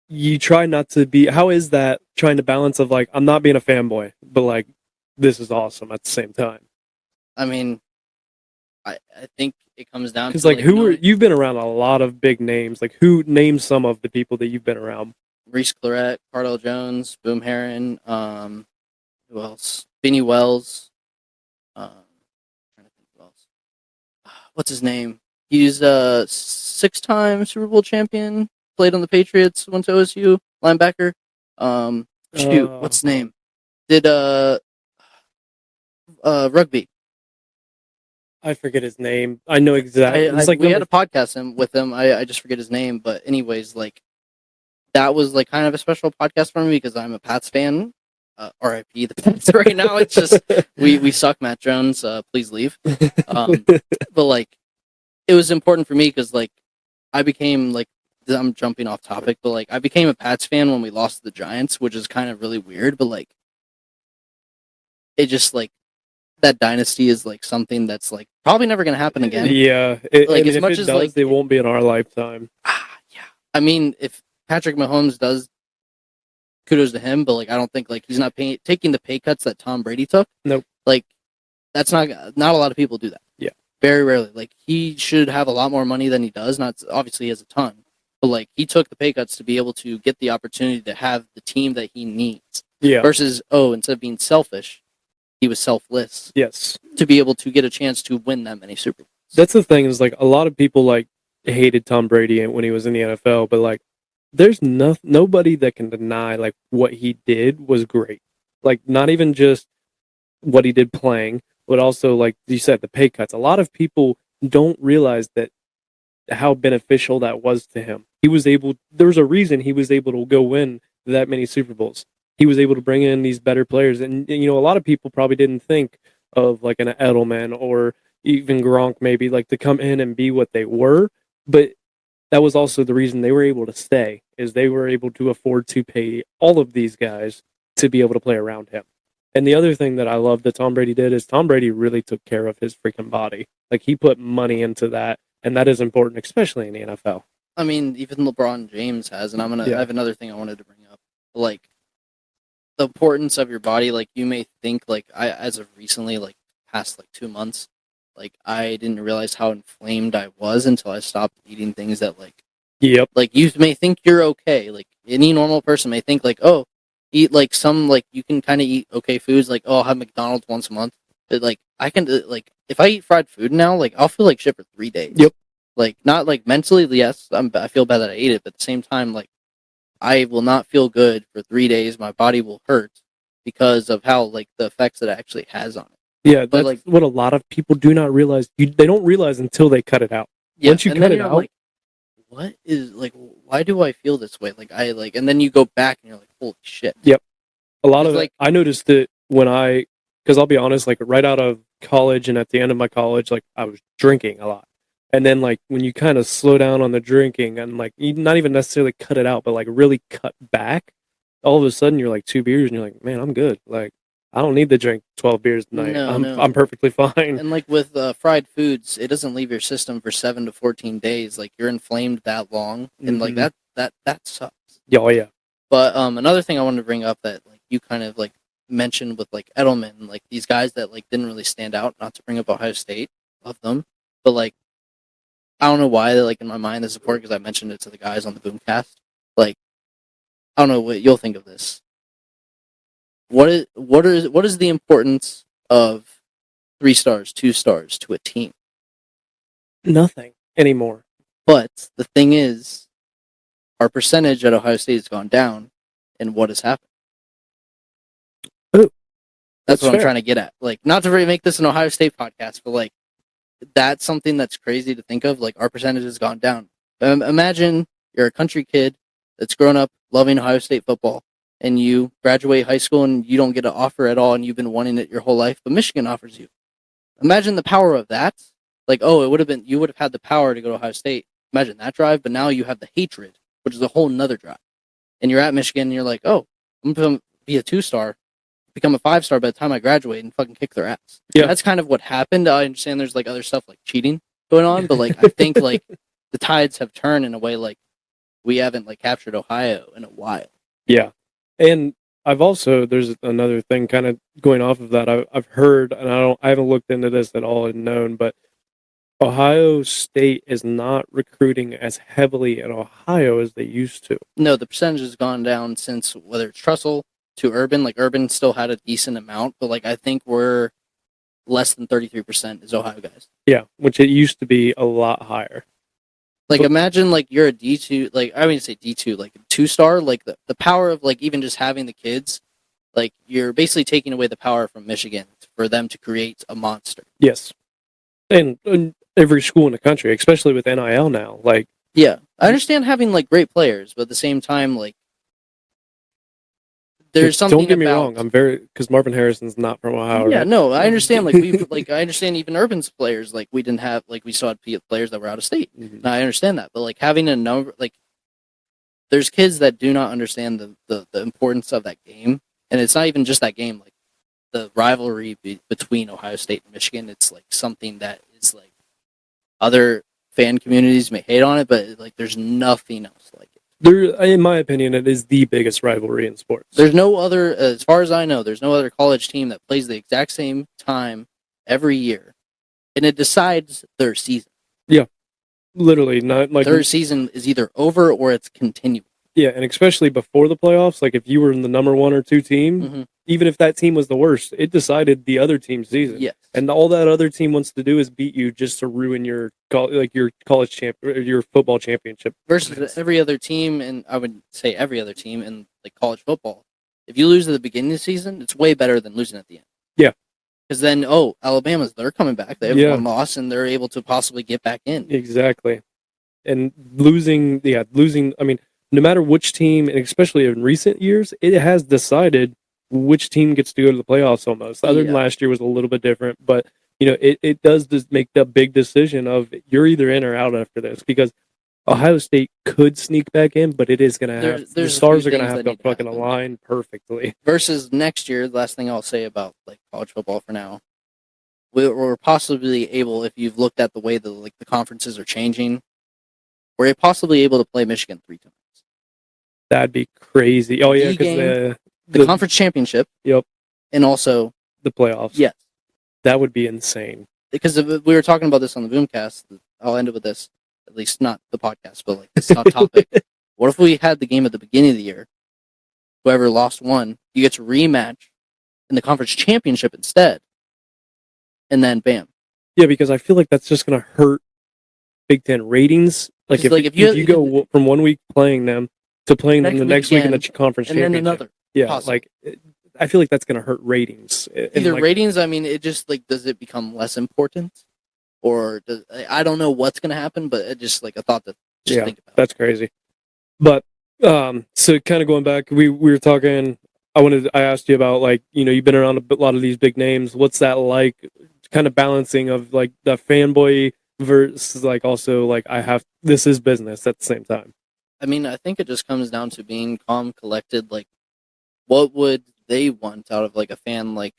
you try not to be. How is that trying to balance of like I'm not being a fanboy, but like this is awesome at the same time? I mean, I think it comes down to Because like knowing you've been around a lot of big names. Like, who names some of the people that you've been around? Reese Claret, Cardell Jones, Boom Heron, who else? Vinny Wells. Trying to think who else. What's his name? He's a 6-time Super Bowl champion. Played on the Patriots. Went to OSU. Linebacker. What's his name? Did rugby. I forget his name. I know exactly. We had a podcast with him. I just forget his name, but anyways, like that was like kind of a special podcast for me because I'm a Pats fan. RIP the Pats right now. It's just we suck, Matt Jones. Please leave. But like it was important for me because like I became like I'm jumping off topic, but like I became a Pats fan when we lost to the Giants, which is kind of really weird. But like it just like that dynasty is like something that's like probably never gonna happen again. Yeah, like and as if much it as does, like they won't be in our lifetime. Yeah. I mean, if Patrick Mahomes does, kudos to him, but like I don't think like he's not taking the pay cuts that Tom Brady took. Nope. Like that's not a lot of people do that. Yeah. Very rarely. Like he should have a lot more money than he does. Not obviously he has a ton, but like he took the pay cuts to be able to get the opportunity to have the team that he needs. Yeah. Versus instead of being selfish, he was selfless. Yes. To be able to get a chance to win that many Super Bowls. That's the thing is like a lot of people like hated Tom Brady when he was in the NFL, but like there's nobody that can deny like what he did was great. Like not even just what he did playing, but also like you said, the pay cuts. A lot of people don't realize that how beneficial that was to him. There was a reason he was able to go win that many Super Bowls. He was able to bring in these better players. And a lot of people probably didn't think of like an Edelman or even Gronk maybe like to come in and be what they were. But that was also the reason they were able to stay, is they were able to afford to pay all of these guys to be able to play around him. And the other thing that I love that Tom Brady did is Tom Brady really took care of his freaking body. Like he put money into that, and that is important, especially in the NFL. I mean, even LeBron James has, and I have another thing I wanted to bring up. Like the importance of your body, like you may think like I as of recently, like past like 2 months, like I didn't realize how inflamed I was until I stopped eating things that like like you may think you're okay. Like any normal person may think like, oh, eat like some like you can kind of eat okay foods, like oh, I'll have McDonald's once a month. But like I can like if I eat fried food now, like I'll feel like shit for 3 days. Yep. Like not like mentally, yes, I feel bad that I ate it, but at the same time, like I will not feel good for 3 days. My body will hurt because of how like the effects that it actually has on it. Yeah, But that's what a lot of people do not realize. They don't realize until they cut it out. yeah, Once you and cut then it you're out, like, what is like? Why do I feel this way? And then you go back and you're like, holy shit. Yep. A lot It's of it, like- I noticed it because I'll be honest, like right out of college and at the end of my college, like I was drinking a lot. And then like when you kind of slow down on the drinking and like you not even necessarily cut it out, but like really cut back, all of a sudden you're like 2 beers and you're like, man, I'm good. Like I don't need to drink 12 beers a night. No. I'm perfectly fine. And like with fried foods, it doesn't leave your system for 7 to 14 days. Like you're inflamed that long, and like Mhm. that sucks. Yeah, oh yeah. But another thing I wanted to bring up that like you kind of like mentioned with like Edelman, like these guys that like didn't really stand out. Not to bring up Ohio State, love them, but like I don't know why they like in my mind this is important because I mentioned it to the guys on the Boomcast. Like I don't know what you'll think of this. What is the importance of 3 stars, 2 stars to a team? Nothing anymore. But the thing is, our percentage at Ohio State has gone down, and what has happened? Oh, That's what fair. I'm trying to get at. Like, not to really make this an Ohio State podcast, but like, that's something that's crazy to think of. Like, our percentage has gone down. Imagine you're a country kid that's grown up loving Ohio State football, and you graduate high school and you don't get an offer at all, and you've been wanting it your whole life, but Michigan offers you. Imagine the power of that. Like, oh, you would have had the power to go to Ohio State. Imagine that drive, but now you have the hatred, which is a whole nother drive. And you're at Michigan and you're like, oh, I'm going to be a 2-star, become a 5-star by the time I graduate and fucking kick their ass. Yeah. And that's kind of what happened. I understand there's like other stuff like cheating going on, but like I think like the tides have turned in a way like we haven't like captured Ohio in a while. Yeah. And there's another thing kind of going off of that. I've heard, and I haven't looked into this at all and known, but Ohio State is not recruiting as heavily in Ohio as they used to. No, the percentage has gone down since whether it's Trussell to Urban. Like Urban still had a decent amount, but like I think we're less than 33% is Ohio guys. Yeah, which it used to be a lot higher. Like But- imagine like you're a D2, like I mean say D2, like a 2-star, like the power of like even just having the kids, like you're basically taking away the power from Michigan for them to create a monster. Yes. And every school in the country, especially with NIL now, like Yeah, I understand having like great players, but at the same time, like there's something. Don't get me about, wrong. Because Marvin Harrison's not from Ohio. Yeah, right? no, I understand. Like I understand even Urban's players. Like we didn't have, like we still had players that were out of state. Mhm. Now I understand that, but like having a number, like there's kids that do not understand the importance of that game, and it's not even just that game. Like the rivalry between Ohio State and Michigan, it's like something that is like other fan communities may hate on it, but like there's nothing else like it. There, in my opinion, it is the biggest rivalry in sports. There's no other, as far as I know, there's no other college team that plays the exact same time every year, and it decides their season. Literally not like Their season is either over or it's continuing. yeah, and especially before the playoffs, like if you were in the number 1 or 2 team, Mm-hmm. even if that team was the worst, it decided the other team's season. Yes. And all that other team wants to do is beat you just to ruin your college champ or your football championship. Versus every other team, and I would say every other team in like college football. If you lose at the beginning of the season, it's way better than losing at the end. Yeah. Because then, they're coming back. They have one loss, and they're able to possibly get back in. Exactly. And losing, I mean, no matter which team, and especially in recent years, it has decided which team gets to go to the playoffs almost. Other than last year was a little bit different, but it does just make the big decision of you're either in or out after this, because Ohio State could sneak back in, but it is going to have the stars are going to have to fucking align perfectly. Versus next year, the last thing I'll say about like college football for now, we're possibly able, if you've looked at the way the conferences are changing, we're possibly able to play Michigan 3 times. That'd be crazy. Oh yeah, The because conference championship. Yep. And also the playoffs. yes, That would be insane. because we were talking about this on the Boomcast. I'll end it with this, at least not the podcast, but like this hot topic. What if we had the game at the beginning of the year? Whoever lost one, you get to rematch in the conference championship instead, and then bam. Yeah, because I feel like that's just going to hurt Big Ten ratings. Like if you go from 1 week playing them to playing them the next week in the conference and then championship. another. Yeah, possible. like I feel like that's going to hurt ratings. And, Either like, ratings, I mean, it just like does it become less important, or does, I don't know what's gonna happen, but it just like a thought that just think about. that's crazy. But so kind of going back, we were talking. I asked you about, like, you've been around a lot of these big names. What's that like? Kind of balancing of like the fanboy versus like also like this is business at the same time. I mean, I think it just comes down to being calm, collected. Like, what would they want out of like a fan? Like,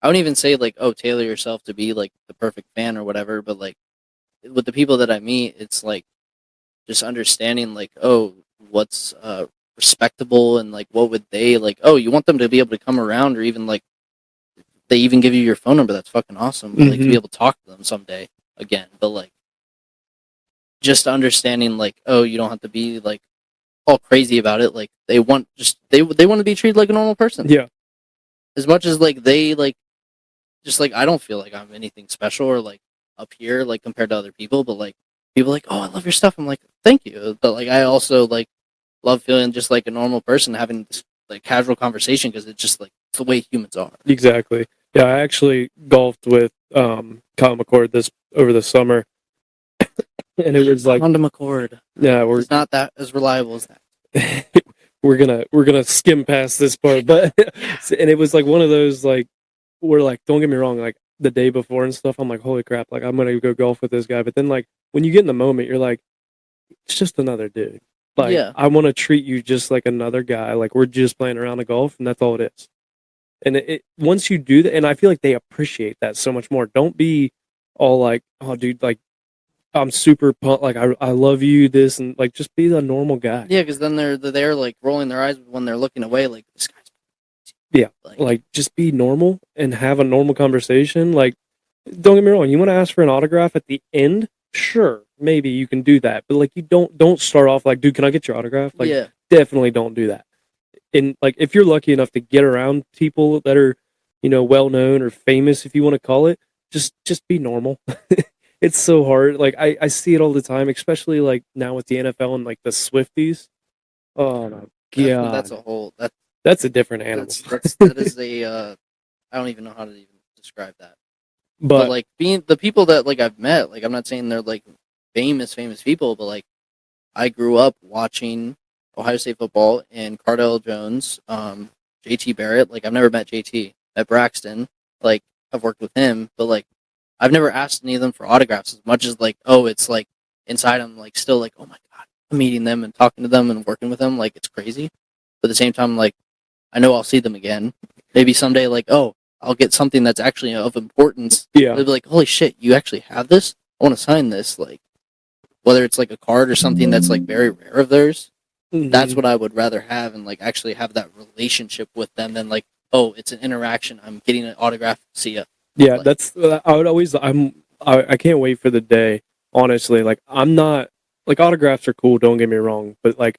I wouldn't even say like, oh, tailor yourself to be like the perfect fan or whatever. But like with the people that I meet, it's like just understanding like, oh, what's respectable, and like what would they like. Oh, you want them to be able to come around, or even like they even give you your phone number. That's fucking awesome. Like to be able to talk to them someday again. But like just understanding like, oh, you don't have to be like all crazy about it. Like they want they want to be treated like a normal person. Yeah. As much as like they like just like I don't feel like I'm anything special or like up here like compared to other people, but like people are like, oh, I love your stuff. I'm like, thank you. But like I also like love feeling just like a normal person, having this like casual conversation, because it's just like it's the way humans are. Exactly. Yeah, I actually golfed with Kyle McCord over the summer, and it was like, Honda McCord. yeah, It's not that as reliable as that. we're gonna skim past this part, but and it was like one of those, like, where, like, don't get me wrong, like the day before and stuff, I'm like, holy crap, like I'm gonna go golf with this guy. But then like when you get in the moment, you're like, it's just another dude. Like, Yeah. I want to treat you just like another guy. Like, we're just playing around the golf, and that's all it is. And it once you do that, and I feel like they appreciate that so much more. Don't be all like, oh, dude, like I'm super pumped, like I love you, this, and like just be a normal guy. Yeah, because then they're like rolling their eyes when they're looking away, like this guy's. Yeah, like just be normal and have a normal conversation. Like, don't get me wrong, you want to ask for an autograph at the end? Sure, maybe you can do that, but like you don't start off like, dude, can I get your autograph? Like, Yeah. definitely don't do that. And like if you're lucky enough to get around people that are, well known or famous, if you want to call it, just be normal. It's so hard. Like I see it all the time, especially like now with the NFL and like the Swifties. Oh my god, That's a whole that's a different animal. that is a I don't even know how to even describe that. But But like being the people that like I've met, like I'm not saying they're like famous people, but like I grew up watching Ohio State football and Cardell Jones, JT Barrett. Like I've never met JT. At Braxton, like I've worked with him, but like I've never asked any of them for autographs, as much as like, oh, it's like inside I'm like still like, oh my god, I'm meeting them and talking to them and working with them, like it's crazy. But at the same time, like I know I'll see them again. Maybe someday, like, oh, I'll get something that's actually of importance. yeah, They'll be like, holy shit, you actually have this? I want to sign this. Like, whether it's like a card or something that's like very rare of theirs, that's what I would rather have, and like actually have that relationship with them than like, oh, it's an interaction. I'm getting an autograph. See ya. yeah. Like, That's I would always I can't wait for the day. Honestly, like I'm not like autographs are cool. Don't get me wrong, but like,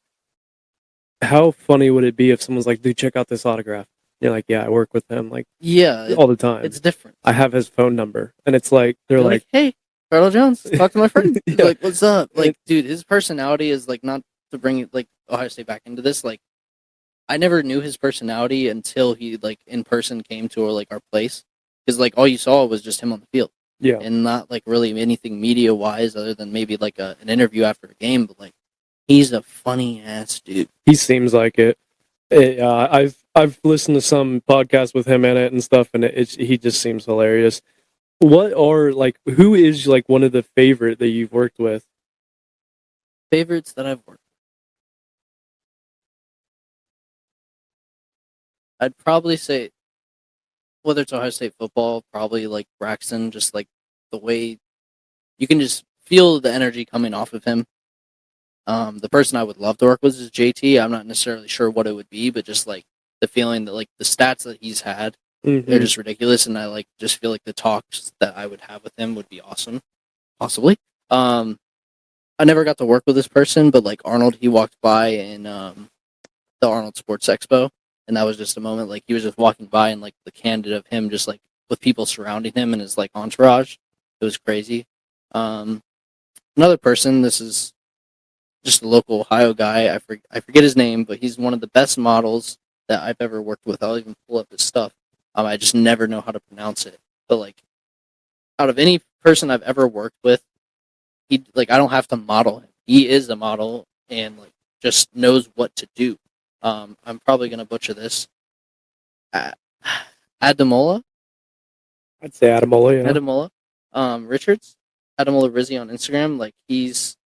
how funny would it be if someone's like, dude, check out this autograph? You're like, yeah, I work with him like yeah, all the time. it's different. I have his phone number, and it's like they're You're like, hey, Cardell Jones, talk to my friend. He's Yeah. like, what's up? Like, dude, his personality is like, not to bring like Ohio State back into this. Like, I never knew his personality until he like in person came to like our place, because like all you saw was just him on the field, yeah, and not like really anything media wise other than maybe like an interview after a game. But like, he's a funny ass dude. he seems like it. I've listened to some podcasts with him in it and stuff, and he just seems hilarious. Who is like one of the favorite that you've worked with? Favorites that I've worked. I'd probably say, whether it's Ohio State football, probably like Braxton, just like the way you can just feel the energy coming off of him. The person I would love to work with is JT. I'm not necessarily sure what it would be, but just like the feeling that like the stats that he's had, they're just ridiculous, and I like just feel like the talks that I would have with him would be awesome. Possibly. I never got to work with this person, but like Arnold, he walked by in the Arnold Sports Expo, and that was just a moment like he was just walking by, and like the candid of him just like with people surrounding him and his like entourage, it was crazy. Another person, this is just a local Ohio guy. I forget his name, but he's one of the best models that I've ever worked with. I'll even pull up his stuff. I just never know how to pronounce it. But like, out of any person I've ever worked with, he like I don't have to model him. He is a model and like just knows what to do. I'm probably gonna butcher this. Adamola, I'd say Adamola, yeah. Adamola, Richards, Adamola Rizzi on Instagram. Like he's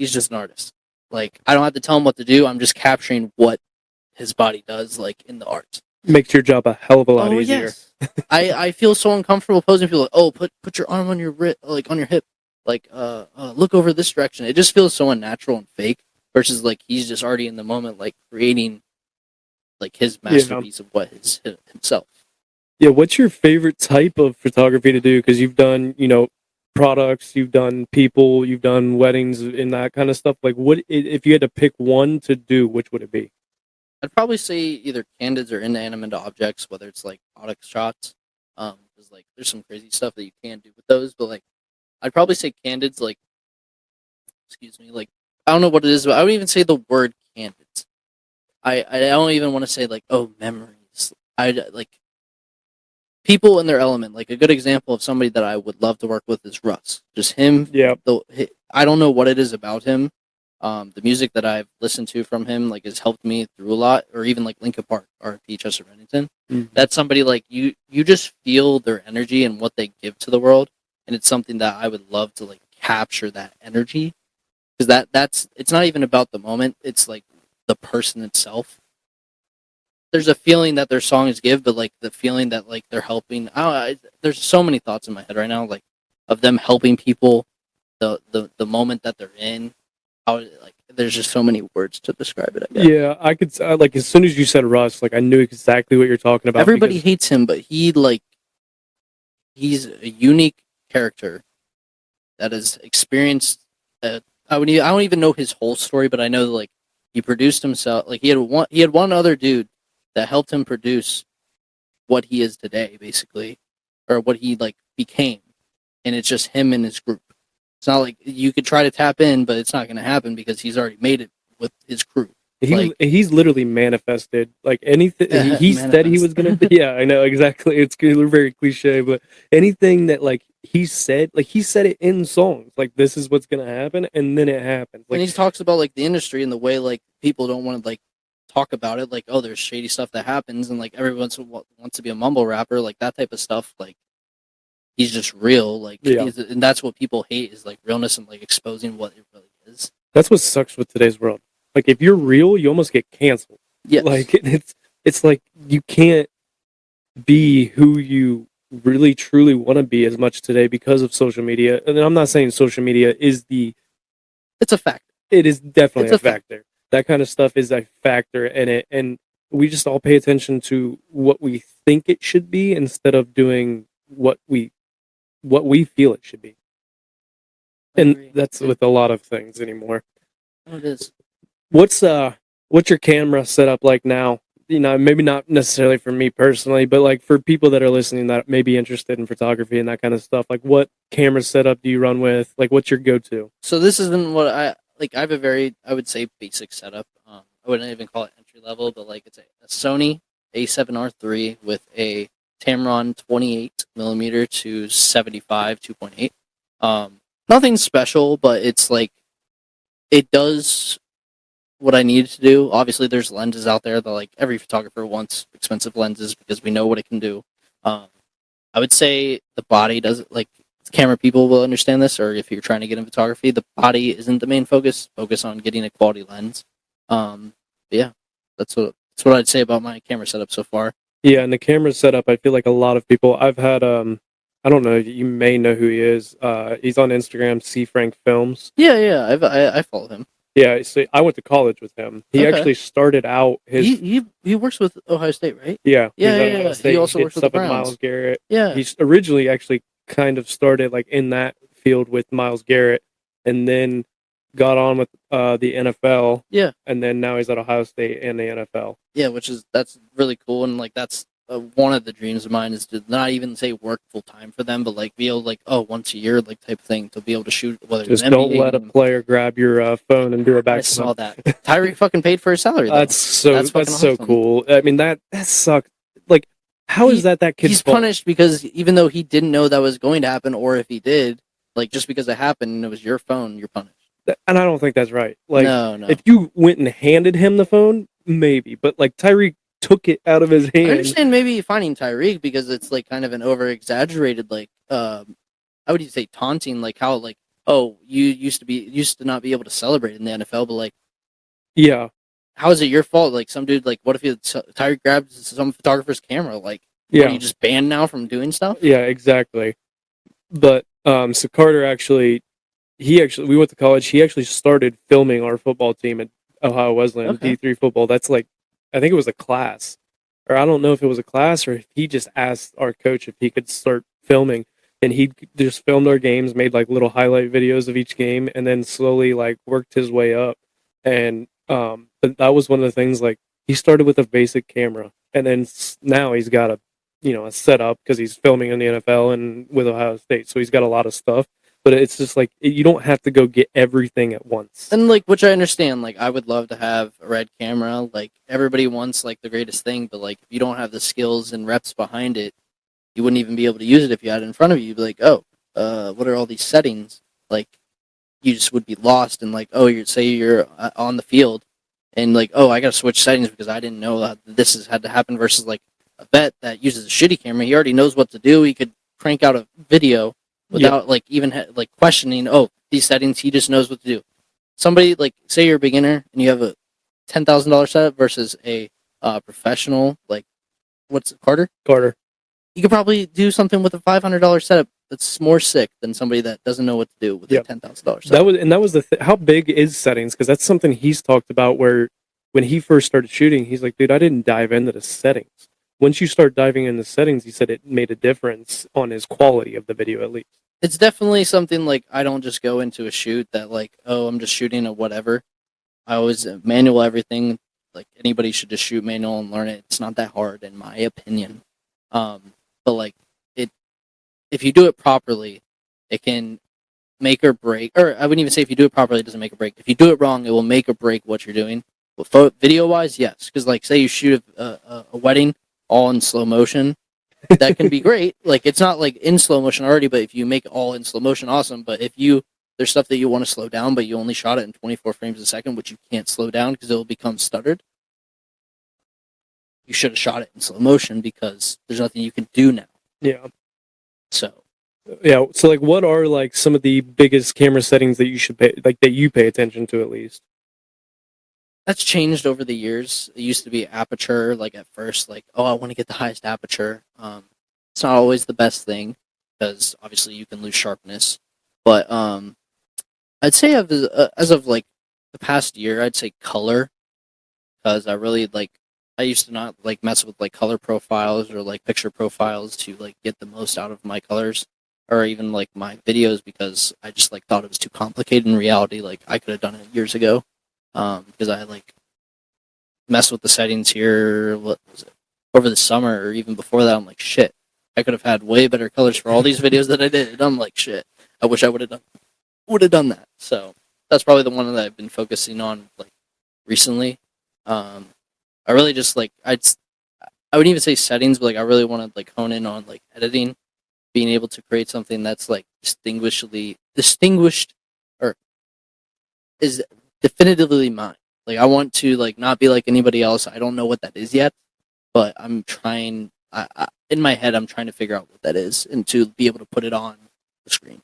just an artist. Like I don't have to tell him what to do. I'm just capturing what his body does, like in the art. Makes your job a hell of a lot easier. Yes. I feel so uncomfortable posing people like, oh, put your arm on your like on your hip, like look over this direction. It just feels so unnatural and fake. Versus like he's just already in the moment, like creating like his masterpiece of what his himself. Yeah, what's your favorite type of photography to do? Because you've done, products, you've done people, you've done weddings and that kind of stuff. Like, what if you had to pick one to do? Which would it be? I'd probably say either candids or inanimate objects, whether it's like product shots. Because like there's some crazy stuff that you can do with those, but like I'd probably say candids. Like, excuse me, like I don't know what it is, but I would even say the word candids. I don't even want to say like memories. I like people in their element. Like a good example of somebody that I would love to work with is Russ. Just him. Yeah. I don't know what it is about him. The music that I've listened to from him like has helped me through a lot, or even like Linkin Park, R.I.P. Chester Bennington. Mm-hmm. That's somebody like you just feel their energy and what they give to the world, and it's something that I would love to like capture that energy, because that's it's not even about the moment, it's like the person itself. There's a feeling that their songs give, but like the feeling that like they're helping. There's so many thoughts in my head right now, like of them helping people, the moment that they're in. Like there's just so many words to describe it. I guess. Yeah, I could like as soon as you said Russ, like I knew exactly what you're talking about. Everybody hates him, but he's a unique character that has experienced. I don't even know his whole story, but I know that, like he produced himself. Like he had one other dude that helped him produce what he is today, basically, or what he like became, and it's just him and his group. It's not like you could try to tap in, but it's not going to happen because he's already made it with his crew. He's literally manifested like anything he said he was gonna do. Yeah, I know exactly. It's very cliche, but anything that like he said it in songs. Like this is what's gonna happen, and then it happens. Like, and he talks about like the industry and the way like people don't want to like talk about it. Like, oh, there's shady stuff that happens, and like everyone wants to be a mumble rapper, like that type of stuff. Like he's just real. Like, and that's what people hate is like realness and like exposing what it really is. That's what sucks with today's world. Like if you're real, you almost get canceled. Yeah, like it's like you can't be who you really truly want to be as much today because of social media. And I'm not saying social media is it's a factor. It is definitely a factor. That kind of stuff is a factor in it, and we just all pay attention to what we think it should be instead of doing what we feel it should be. And that's with a lot of things anymore. Oh, it is. What's your camera setup like now? Maybe not necessarily for me personally, but like for people that are listening that may be interested in photography and that kind of stuff. Like, what camera setup do you run with? Like, what's your go-to? So this isn't what I have a very, I would say, basic setup. I wouldn't even call it entry level, but like it's a Sony A7R III with a Tamron 28mm to 75 2.8. Nothing special, but it's like it does what I need to do. Obviously, there's lenses out there that like every photographer wants expensive lenses because we know what it can do. I would say the body doesn't like camera people will understand this, or if you're trying to get in photography, the body isn't the main focus. Focus on getting a quality lens. Yeah, that's what I'd say about my camera setup so far. Yeah, and the camera setup, I feel like a lot of people I've had. I don't know. You may know who he is. He's on Instagram, C Frank Films. Yeah. I follow him. Yeah, so I went to college with him. He actually started out his. He works with Ohio State, right? Yeah. Yeah. He also works with the Browns. Myles Garrett. Yeah. He's originally actually kind of started like in that field with Myles Garrett, and then got on with the NFL. Yeah. And then now he's at Ohio State and the NFL. Yeah, that's really cool, and like that's one of the dreams of mine is to not even say work full time for them, but like be able like once a year like type thing to be able to shoot whether it's Just an don't NBA let a game. player grab your phone and do it back I to saw them. that. Tyreek fucking paid for his salary though. That's fucking so awesome. cool. I mean that sucks. Like, how is that kid's He's fault? punished because even though he didn't know that was going to happen, or if he did, like just because it happened and it was your phone, you're punished. And I don't think that's right. Like, No. if you went and handed him the phone, maybe. But like Tyreek took it out of his hand. I understand maybe finding Tyreek because it's like kind of an over exaggerated like I would even say taunting, like how like you used to not be able to celebrate in the NFL, but like Yeah. how is it your fault? Like some dude, like what if Tyreek grabbed some photographer's camera? Like Yeah. are you just banned now from doing stuff? Yeah, exactly. But so Carter we went to college. He actually started filming our football team at Ohio Wesleyan Okay. D3 football. That's like, I think it was a class, or I don't know if it was a class or if he just asked our coach if he could start filming, and he just filmed our games, made like little highlight videos of each game, and then slowly like worked his way up. And but that was one of the things, like he started with a basic camera, and then now he's got a setup because he's filming in the NFL and with Ohio State, so he's got a lot of stuff. But it's just like you don't have to go get everything at once. And like, which I understand. Like, I would love to have a red camera. Like, everybody wants like the greatest thing, but like, if you don't have the skills and reps behind it, you wouldn't even be able to use it if you had it in front of you. You'd be like, what are all these settings? Like, you just would be lost. And like, you're on the field, and like, I got to switch settings because I didn't know that had to happen. Versus like a vet that uses a shitty camera, he already knows what to do. He could crank out a video without like even like questioning these settings. He just knows what to do. Somebody like say you're a beginner and you have a $10,000 setup versus a professional, like what's it, Carter you could probably do something with a $500 setup that's more sick than somebody that doesn't know what to do with a $10,000 setup. That was how big is settings, because that's something he's talked about, where when he first started shooting, he's like, dude, I didn't dive into the settings. Once you start diving into settings, he said it made a difference on his quality of the video, at least. It's definitely something like I don't just go into a shoot that like, I'm just shooting a whatever. I always manual everything. Like anybody should just shoot manual and learn it. It's not that hard in my opinion. But like if you do it properly, it can make or break. Or I wouldn't even say if you do it properly, it doesn't make or break. If you do it wrong, it will make or break what you're doing. But video wise, yes, because like say you shoot a wedding all in slow motion, that can be great. Like it's not like in slow motion already, but if you make it all in slow motion, awesome. But if there's stuff that you want to slow down, but you only shot it in 24 frames a second, which you can't slow down because it will become stuttered. You should have shot it in slow motion because there's nothing you can do now. Yeah. So. Yeah. So like, what are like some of the biggest camera settings that you should that you pay attention to at least? That's changed over the years. It used to be aperture, like at first, like, I want to get the highest aperture. It's not always the best thing because obviously you can lose sharpness. But I'd say as of like the past year, I'd say color because I used to not like mess with like color profiles or like picture profiles to like get the most out of my colors or even like my videos because I just like thought it was too complicated in reality. Like I could have done it years ago. Because I like messed with the settings here. What was it over the summer or even before that? I'm like, shit, I could have had way better colors for all these videos that I did. And I'm like, shit, I wish I would have done that. So that's probably the one that I've been focusing on like recently. I really just like I wouldn't even say settings, but like I really want to like hone in on like editing, being able to create something that's like distinguished or is definitively mine. Like I want to like not be like anybody else. I don't know what that is yet, but I'm trying. In my head, I'm trying to figure out what that is and to be able to put it on the screen.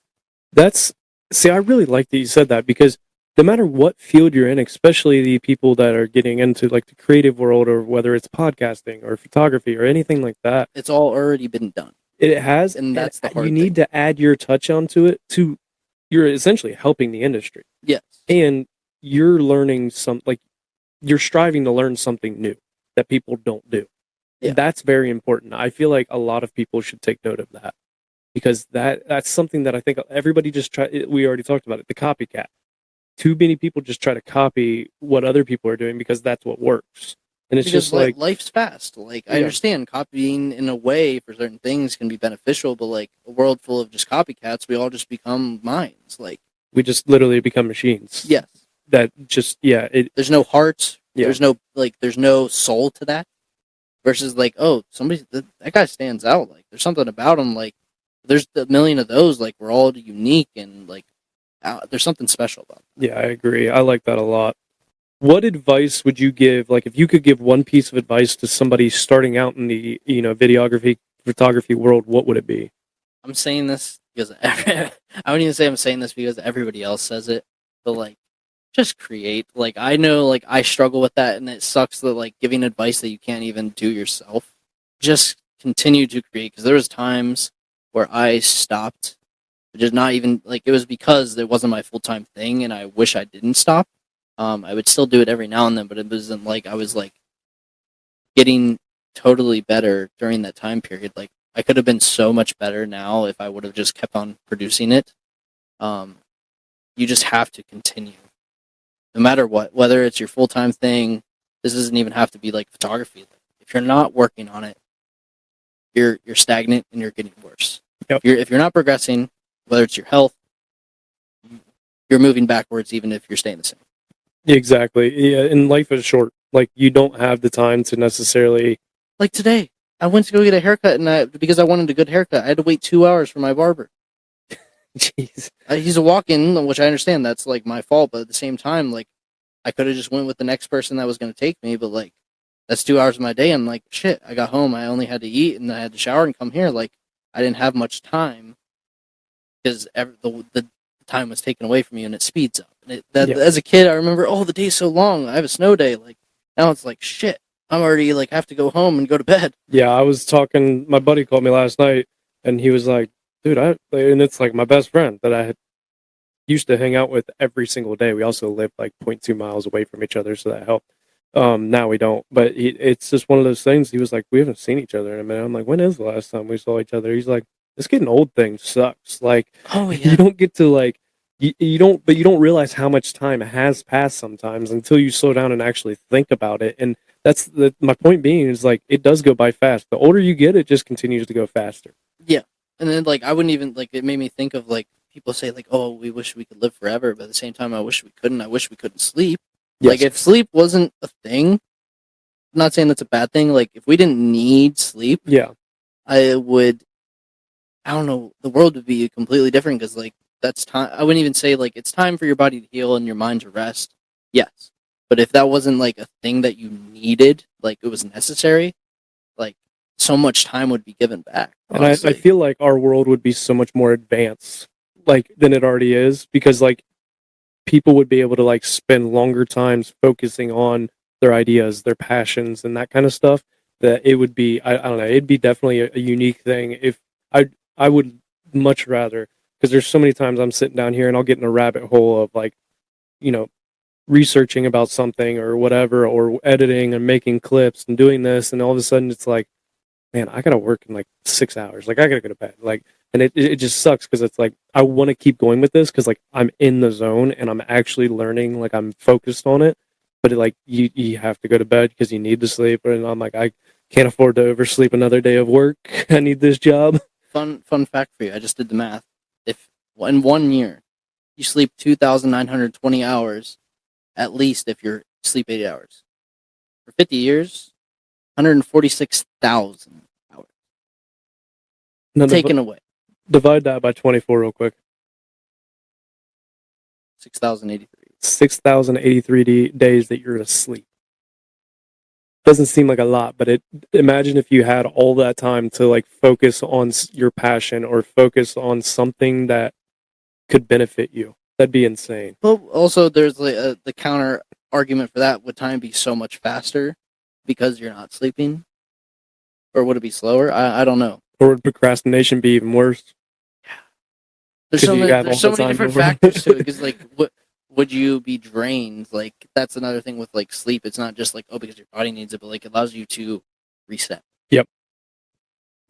I really like that you said that, because no matter what field you're in, especially the people that are getting into like the creative world, or whether it's podcasting or photography or anything like that, it's all already been done. It has, and that's the hard thing. You need to add your touch onto it. You're essentially helping the industry. Yes, and you're learning you're striving to learn something new that people don't do. Yeah. That's very important. I feel like a lot of people should take note of that, because that's something that I think everybody we already talked about it, the copycat. Too many people just try to copy what other people are doing because that's what works. And it's because just like, life's fast. Like I Yeah. understand copying in a way for certain things can be beneficial, but like a world full of just copycats, we all just become minds. Like we just literally become machines. yes, That just, there's no heart. Yeah. There's no soul to that. Versus like, oh, that guy stands out. Like there's something about him. Like there's a million of those. Like we're all unique and like there's something special about them. Yeah, I agree. I like that a lot. What advice would you give? Like, if you could give one piece of advice to somebody starting out in the, videography, photography world, what would it be? I'm saying this because I wouldn't even say I'm saying this because everybody else says it, but like, just create. Like, I know, like, I struggle with that, and it sucks that like giving advice that you can't even do yourself. Just continue to create because there was times where I stopped, just not even like it was because it wasn't my full time thing, and I wish I didn't stop. I would still do it every now and then, but it wasn't like I was like getting totally better during that time period. Like I could have been so much better now if I would have just kept on producing it. You just have to continue, no matter what. Whether it's your full time thing, this doesn't even have to be like photography. Like, if you're not working on it, you're stagnant and you're getting worse. Yep. If you're not progressing, whether it's your health, you're moving backwards, even if you're staying the same. Exactly. Yeah, and life is short. Like, you don't have the time to necessarily. Like today, I went to go get a haircut, and because I wanted a good haircut, I had to wait 2 hours for my barber. Jeez. He's a walk-in, which I understand that's like my fault, but at the same time, like I could have just went with the next person that was going to take me, but like that's 2 hours of my day. I'm like, shit. I got home, I only had to eat, and I had to shower and come here. Like I didn't have much time because the time was taken away from you, and it speeds up. And as a kid, I remember, oh, the day's so long. I have a snow day. Like now, it's like shit. I'm already like have to go home and go to bed. Yeah, I was talking. My buddy called me last night, and he was like, "Dude, and it's like my best friend that I had used to hang out with every single day. We also lived like 0.2 miles away from each other, so that helped. Now we don't, but it's just one of those things. He was like, we haven't seen each other in a minute. I'm like, when is the last time we saw each other? He's like, this getting old thing sucks. Like, Oh yeah. you don't get to like, you don't, but you don't realize how much time has passed sometimes until you slow down and actually think about it. And that's my point being is like, it does go by fast. The older you get, it just continues to go faster. Yeah. And then like I wouldn't even like it made me think of like people say like, oh, we wish we could live forever, but at the same time I wish we couldn't. I wish we couldn't sleep. Yes. Like if sleep wasn't a thing, I'm not saying that's a bad thing. Like if we didn't need sleep, Yeah. I don't know, the world would be completely different because like that's time. I wouldn't even say like it's time for your body to heal and your mind to rest. Yes. But if that wasn't like a thing that you needed, like it was necessary, like so much time would be given back. And I feel like our world would be so much more advanced like than it already is because like people would be able to like spend longer times focusing on their ideas, their passions, and that kind of stuff. That it would be, I don't know, it'd be definitely a unique thing. If I would much rather, because there's so many times I'm sitting down here and I'll get in a rabbit hole of like, researching about something or whatever, or editing and making clips and doing this, and all of a sudden it's like, man, I gotta work in like 6 hours. Like I gotta go to bed. Like, and it just sucks because it's like I want to keep going with this because like I'm in the zone and I'm actually learning. Like I'm focused on it, but like you have to go to bed because you need to sleep. And I'm like I can't afford to oversleep another day of work. I need this job. Fun fact for you. I just did the math. If in 1 year you sleep 2,920 hours, at least if you sleep 8 hours, for 50 years, 146,000 hours Now, taken away. Divide that by 24 real quick. 6,083. 6,083 days that you're asleep. Doesn't seem like a lot, but imagine if you had all that time to like focus on your passion or focus on something that could benefit you. That'd be insane. Well, also there's like the counter argument for that. Would time be so much faster because you're not sleeping, or would it be slower? I don't know. Or would procrastination be even worse? There's so many different factors to it. Because like, would you be drained? Like that's another thing with like sleep. It's not just like because your body needs it, but like it allows you to reset. Yep.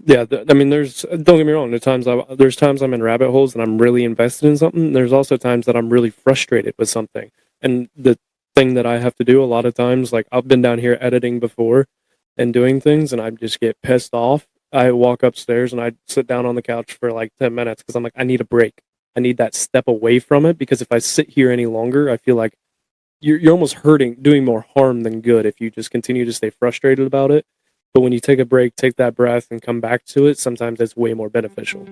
Yeah, I mean, don't get me wrong. There's times I'm in rabbit holes and I'm really invested in something. There's also times that I'm really frustrated with something, and thing that I have to do a lot of times. Like, I've been down here editing before and doing things, and I just get pissed off. I walk upstairs and I sit down on the couch for like 10 minutes because I'm like, I need a break. I need that step away from it, because if I sit here any longer, I feel like you're almost doing more harm than good if you just continue to stay frustrated about it. But when you take a break, take that breath, and come back to it, sometimes it's way more beneficial.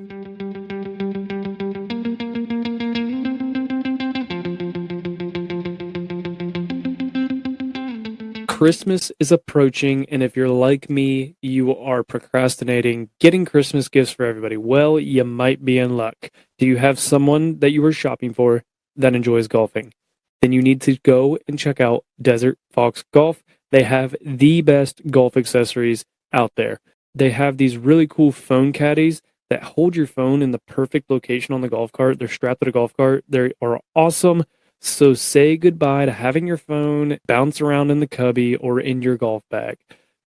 Christmas is approaching, and if you're like me, you are procrastinating getting Christmas gifts for everybody. Well, you might be in luck. Do you have someone that you were shopping for that enjoys golfing? Then you need to go and check out Desert Fox Golf. They have the best golf accessories out there. They have these really cool phone caddies that hold your phone in the perfect location on the golf cart. They're strapped to the golf cart. They are awesome. So say goodbye to having your phone bounce around in the cubby or in your golf bag.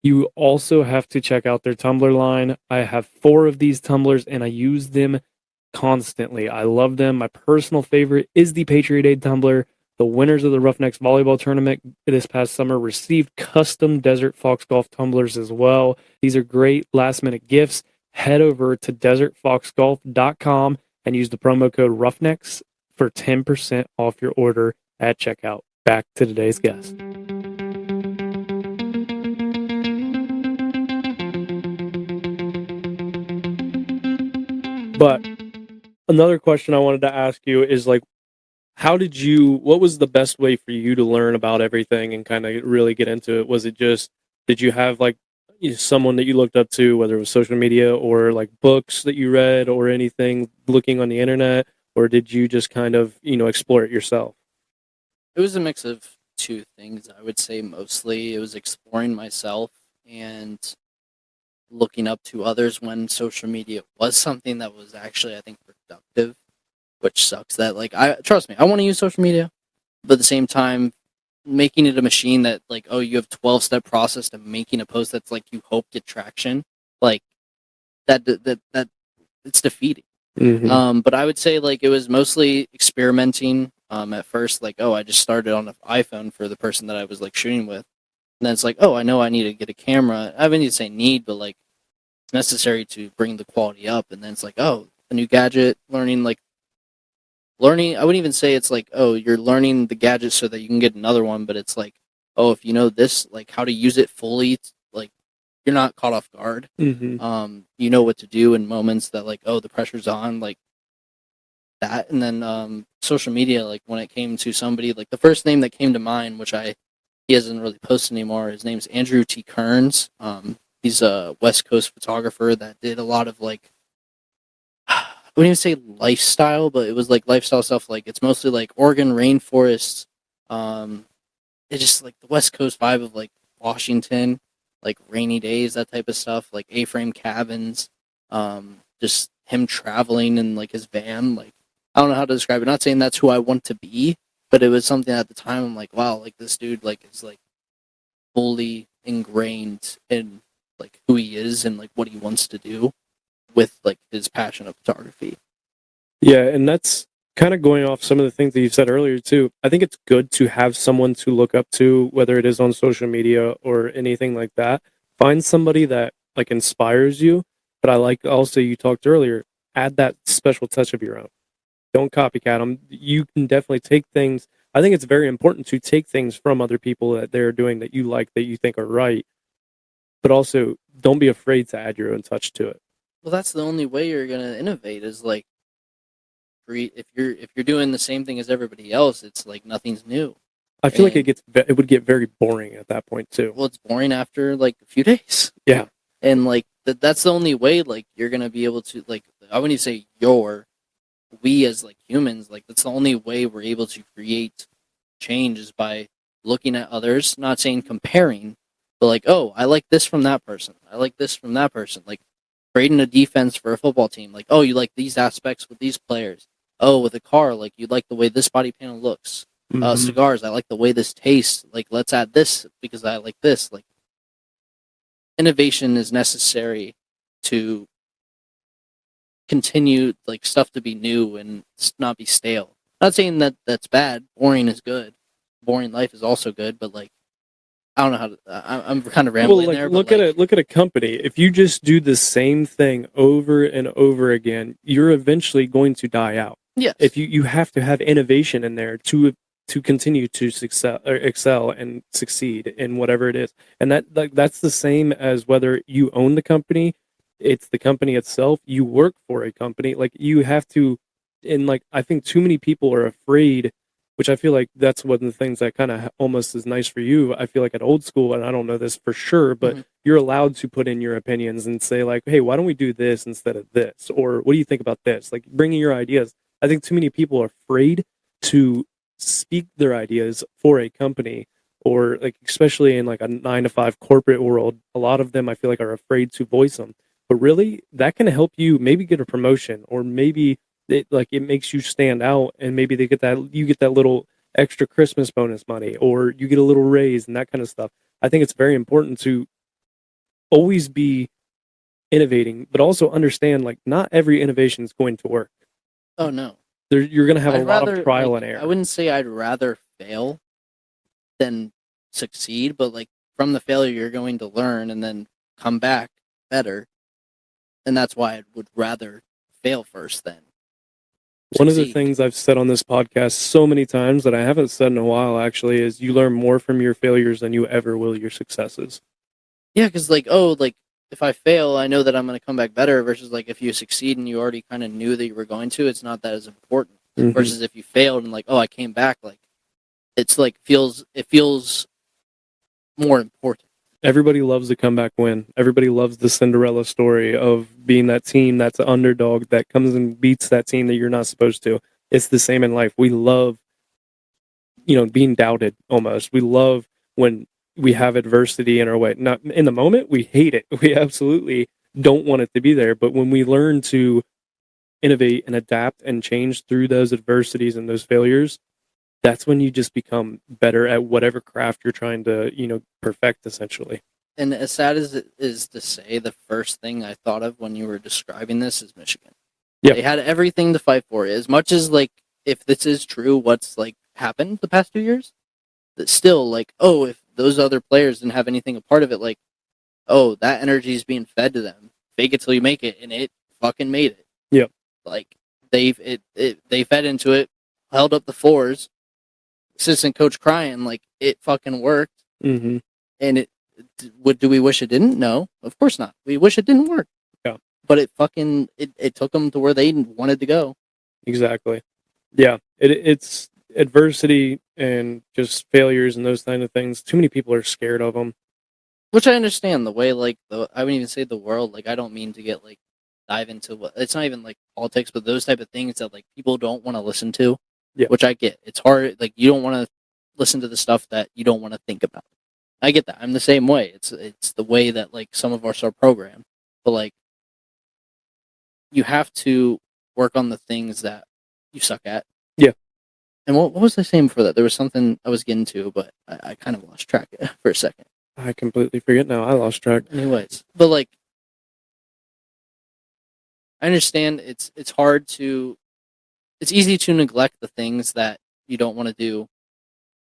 You also have to check out their tumbler line. I have 4 of these tumblers and I use them constantly. I love them. My personal favorite is the Patriot Aid tumbler. The winners of the Roughnecks volleyball tournament this past summer received custom Desert Fox golf tumblers as well. These are great last minute gifts. Head over to desertfoxgolf.com and use the promo code Roughnecks for 10% off your order at checkout. Back to today's guest. But another question I wanted to ask you is, like, what was the best way for you to learn about everything and kind of really get into it? Was it just, did you have like someone that you looked up to, whether it was social media or like books that you read or anything looking on the internet, or did you just kind of, explore it yourself? It was a mix of 2 things. I would say mostly it was exploring myself and looking up to others when social media was something that was actually, I think, productive, which sucks that, like, trust me, I want to use social media, but at the same time, making it a machine that, like, oh, you have 12-step process to making a post that's like you hope get traction, like that it's defeating. But I would say, like, it was mostly experimenting. At first, like, oh, I just started on an iPhone for the person that I was like shooting with, and then it's like, oh, I know I need to get a camera. I wouldn't need to say need, but like it's necessary to bring the quality up. And then it's like, oh, a new gadget, learning. I wouldn't even say it's like, oh, you're learning the gadget so that you can get another one, but it's like, oh, if you know this, like how to use it fully, like you're not caught off guard. You know what to do in moments that, like, oh, the pressure's on, like that. And then social media, like when it came to somebody, like the first name that came to mind, which he hasn't really posted anymore, his name's Andrew T. Kearns. He's a West Coast photographer that did a lot of, like, I wouldn't even say lifestyle, but it was like lifestyle stuff. Like it's mostly like Oregon rainforests. It's just like the West Coast vibe of like Washington, like rainy days, that type of stuff. Like A-frame cabins. Just him traveling in like his van. Like I don't know how to describe it. Not saying that's who I want to be, but it was something at the time. I'm like, wow, like this dude like is like fully ingrained in like who he is and like what he wants to do with like his passion of photography. Yeah, and that's kind of going off some of the things that you said earlier too. I think it's good to have someone to look up to, whether it is on social media or anything like that. Find somebody that like inspires you, but I like also, you talked earlier, add that special touch of your own. Don't copycat them. You can definitely take things. I think it's very important to take things from other people that they're doing that you like, that you think are right, but also don't be afraid to add your own touch to it. Well, that's the only way you're gonna innovate is like if you're doing the same thing as everybody else, it's like nothing's new. I feel like it would get very boring at that point too. Well, it's boring after like a few days. Yeah. And like that's the only way like you're gonna be able to, like, I wouldn't even say we as like humans, like that's the only way we're able to create change is by looking at others, not saying comparing, but like, oh, I like this from that person. I like this from that person. Like creating a defense for a football team. Like, oh, you like these aspects with these players. Oh, with a car, like you like the way this body panel looks. Cigars, I like the way this tastes. Like, let's add this because I like this. Like, innovation is necessary to continue like stuff to be new and not be stale. Not saying that that's bad. Boring is good, boring life is also good, but like I don't know how to. I'm kind of rambling Well, like there. look But at like, look at a company. If you just do the same thing over and over again, you're eventually going to die out. yes, If you have to have innovation in there to continue to excel and succeed in whatever it is. And that's the same as whether you own the company, it's the company itself, you work for a company. Like you have to, and like I think too many people are afraid, which I feel like that's one of the things that kind of almost is nice for you. I feel like at old school, and I don't know this for sure, but you're allowed to put in your opinions and say like, hey, why don't we do this instead of this? Or what do you think about this? Like bringing your ideas. I think too many people are afraid to speak their ideas for a company, or like especially in like a 9 to 5 corporate world, a lot of them I feel like are afraid to voice them. But really that can help you maybe get a promotion, or maybe it makes you stand out, and maybe you get that little extra Christmas bonus money, or you get a little raise and that kind of stuff. I think it's very important to always be innovating, but also understand like not every innovation is going to work. oh no, You're going to have a I'd lot rather of trial like and error. I wouldn't say I'd rather fail than succeed, but like from the failure you're going to learn and then come back better, and that's why I would rather fail first than One of the succeed. things I've said on this podcast so many times that I haven't said in a while actually is you learn more from your failures than you ever will your successes. Yeah, because like like if I fail, I know that I'm going to come back better. Versus like if you succeed and you already kind of knew that you were going to, it's not that as important. Mhm. Versus if you failed and like I came back, like it's like it feels more important. Everybody loves a comeback win. Everybody loves the Cinderella story of being that team that's an underdog that comes and beats that team that you're not supposed to. It's the same in life. We love, being doubted almost. We love when we have adversity in our way. Not in the moment, we hate it. We absolutely don't want it to be there. But when we learn to innovate and adapt and change through those adversities and those failures, that's when you just become better at whatever craft you're trying to, perfect essentially. And as sad as it is to say, the first thing I thought of when you were describing this is Michigan. Yeah. They had everything to fight for. As much as like if this is true, what's like happened the past 2 years, that still like if those other players didn't have anything a part of it, like that energy is being fed to them. Fake it till you make it, and it fucking made it. Yeah. Like they fed into it, held up the fours. Assistant coach crying like it fucking worked. Mm-hmm. And do we wish it didn't? No, of course not. We wish it didn't work. Yeah. But it took them to where they wanted to go. Exactly. Yeah. It's adversity and just failures and those kind of things. Too many people are scared of them. Which I understand the way I wouldn't even say the world. Like I don't mean to get like dive into what it's not even like politics, but those type of things that like people don't want to listen to. Yeah. Which I get. It's hard. Like you don't want to listen to the stuff that you don't want to think about. I get that. I'm the same way. It's the way that like some of us are programmed. But like you have to work on the things that you suck at. Yeah. And what was I saying before that? There was something I was getting to, but I kind of lost track for a second. I completely forget now. I lost track. Anyways, but like I understand it's hard to it's easy to neglect the things that you don't want to do,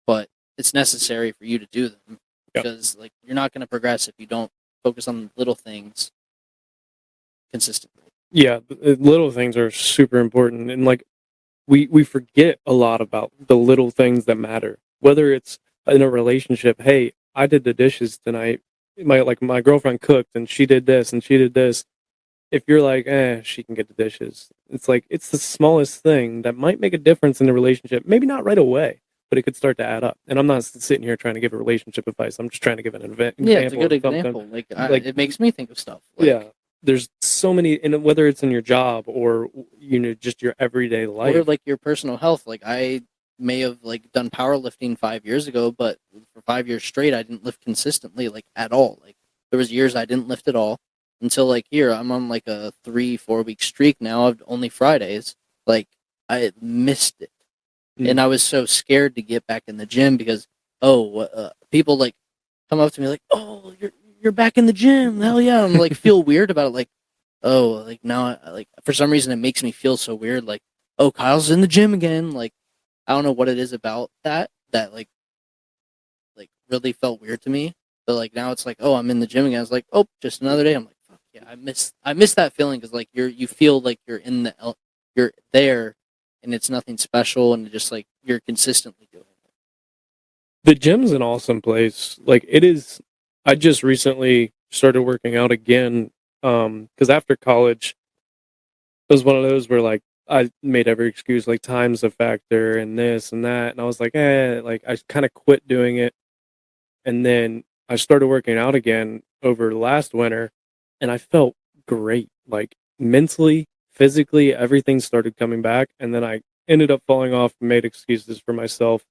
but it's necessary for you to do them because like you're not going to progress if you don't focus on little things consistently. Yeah, little things are super important, and like we forget a lot about the little things that matter. Whether it's in a relationship, hey, I did the dishes tonight. My girlfriend cooked and she did this and she did this. If you're like, she can get the dishes. It's like, it's the smallest thing that might make a difference in the relationship. Maybe not right away, but it could start to add up. And I'm not sitting here trying to give a relationship advice. I'm just trying to give an example. Yeah, it's a good of something. example. Like it makes me think of stuff. Like, yeah. There's so many, and whether it's in your job or, just your everyday life. Or like your personal health. Like I may have like done powerlifting 5 years ago, but for 5 years straight, I didn't lift consistently, like at all. Like there was years I didn't lift at all. Until like here, I'm on like a 3-4 week streak now of only Fridays. Like I missed it, and I was so scared to get back in the gym because people like come up to me like, "Oh, you're back in the gym, hell yeah!" I'm like feel weird about it, like, "Oh, like now, like for some reason it makes me feel so weird, like, oh, Kyle's in the gym again." Like I don't know what it is about that like really felt weird to me. But like now it's like, oh, I'm in the gym again. I was like, oh, just another day. I'm like, fuck yeah, I miss that feeling because like you feel like you're there, and it's nothing special, and just like you're consistently doing it. The gym's an awesome place. Like it is. I just recently started working out again because after college, it was one of those where like I made every excuse, like time's a factor and this and that, and I was like, like I kind of quit doing it, and then I started working out again over last winter, and I felt great, like mentally, physically, everything started coming back, and then I ended up falling off and made excuses for myself,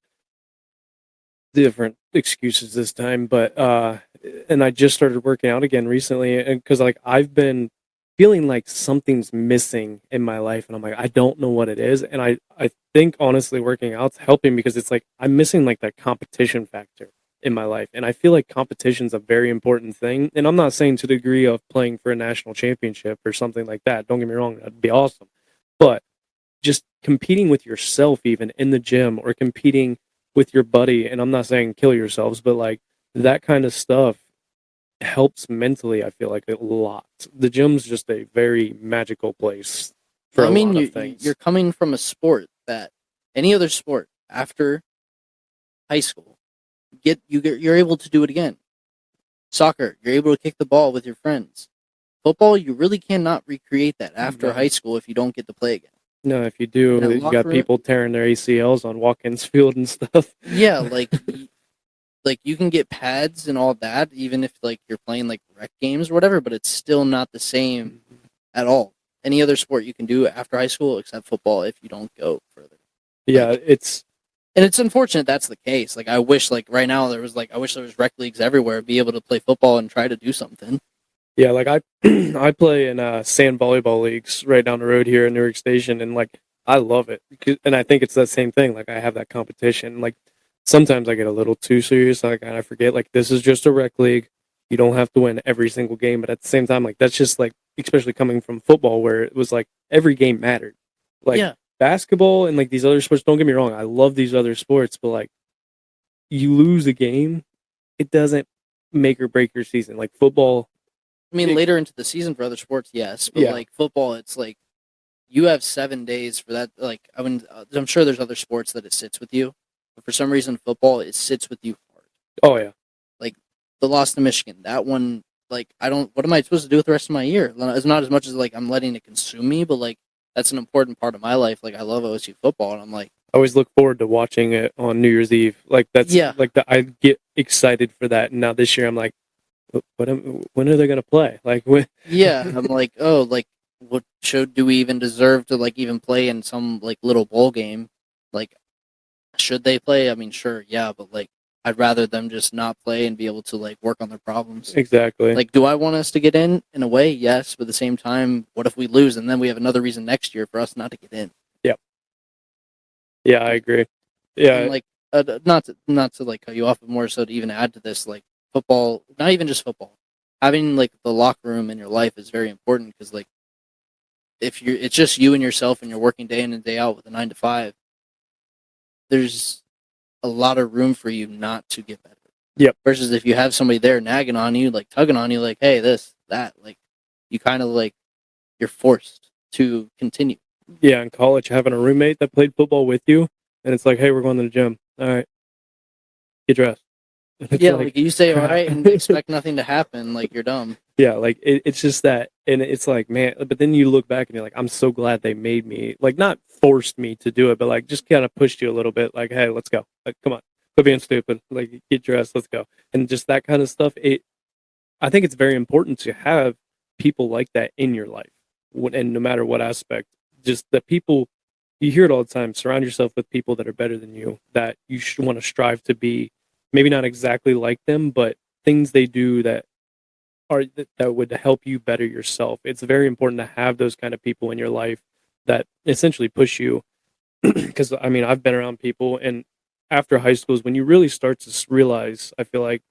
different excuses this time, but and I just started working out again recently, and because like I've been feeling like something's missing in my life, and I'm like, I don't know what it is, and I think honestly working out's helping because it's like I'm missing like that competition factor in my life, and I feel like competition's a very important thing, and I'm not saying to the degree of playing for a national championship or something like that, don't get me wrong, that'd be awesome, but just competing with yourself even in the gym or competing with your buddy, and I'm not saying kill yourselves, but like that kind of stuff helps mentally, I feel like a lot. The gym's just a very magical place for I a mean, lot of things. you're coming from a sport that any other sport after high school, you're able to do it again. Soccer, you're able to kick the ball with your friends. Football, you really cannot recreate that after No. high school if you don't get to play again. No, if you do, In a you locker got room- people tearing their ACLs on Watkins Field and stuff. Yeah, like you can get pads and all that, even if like you're playing like rec games or whatever, but it's still not the same at all. Any other sport you can do after high school except football if you don't go further. Yeah, Like, it's and it's unfortunate that's the case. Like I wish like right now I wish there was rec leagues everywhere, be able to play football and try to do something. yeah, like I I play in sand volleyball leagues right down the road here in Newark Station, and like I love it, and I think it's that same thing. Like I have that competition. Like sometimes I get a little too serious, like and I forget like this is just a rec league. You don't have to win every single game, but at the same time, like that's just like especially coming from football where it was like every game mattered. Like Yeah. basketball and like these other sports. Don't get me wrong, I love these other sports, but like you lose a game, it doesn't make or break your season. Like football. I mean, later into the season for other sports, yes, but Yeah. like football, it's like you have 7 days for that. Like I'm sure there's other sports that it sits with you, but for some reason, football it sits with you hard. Oh yeah. Like the loss to Michigan, that one, like I don't. What am I supposed to do with the rest of my year? It's not as much as like I'm letting it consume me, but like that's an important part of my life. Like I love OSU football, and I'm like, I always look forward to watching it on New Year's Eve. Like that's Yeah. like I get excited for that. And now this year I'm like, when are they gonna play? Like when? yeah, I'm like, oh, like what should do we even deserve to like even play in some like little bowl game? Like, should they play? I mean, sure, yeah, but like I'd rather them just not play and be able to like work on their problems. Exactly. Like, do I want us to get in a way? Yes, but at the same time, what if we lose and then we have another reason next year for us not to get in? Yeah, I agree. Yeah, And like, not to like cut you off, but more so to even add to this, like football, not even just football, having like the locker room in your life is very important because like if it's just you and yourself and you're working day in and day out with a 9 to 5, there's a lot of room for you not to get better. Yep. Versus if you have somebody there nagging on you, like tugging on you, like, hey, this, that, like you kind of like you're forced to continue. yeah. In college, having a roommate that played football with you, and it's like, hey, we're going to the gym. All right, get dressed. And it's Yeah, like you say all right and crap. expect nothing to happen, like you're dumb. Yeah, like it's just that, and it's like, man. But then you look back and you're like, I'm so glad they made me, like, not forced me to do it, but like just kind of pushed you a little bit. Like, hey, let's go. Like, come on, quit being stupid. Like, get dressed. Let's go. And just that kind of stuff. I think it's very important to have people like that in your life, and no matter what aspect, just the people you hear it all the time. Surround yourself with people that are better than you, that you should want to strive to be. Maybe not exactly like them, but things they do that would help you better yourself. It's very important to have those kind of people in your life that essentially push you. Because I mean, I've been around people, and after high school is when you really start to realize. I feel like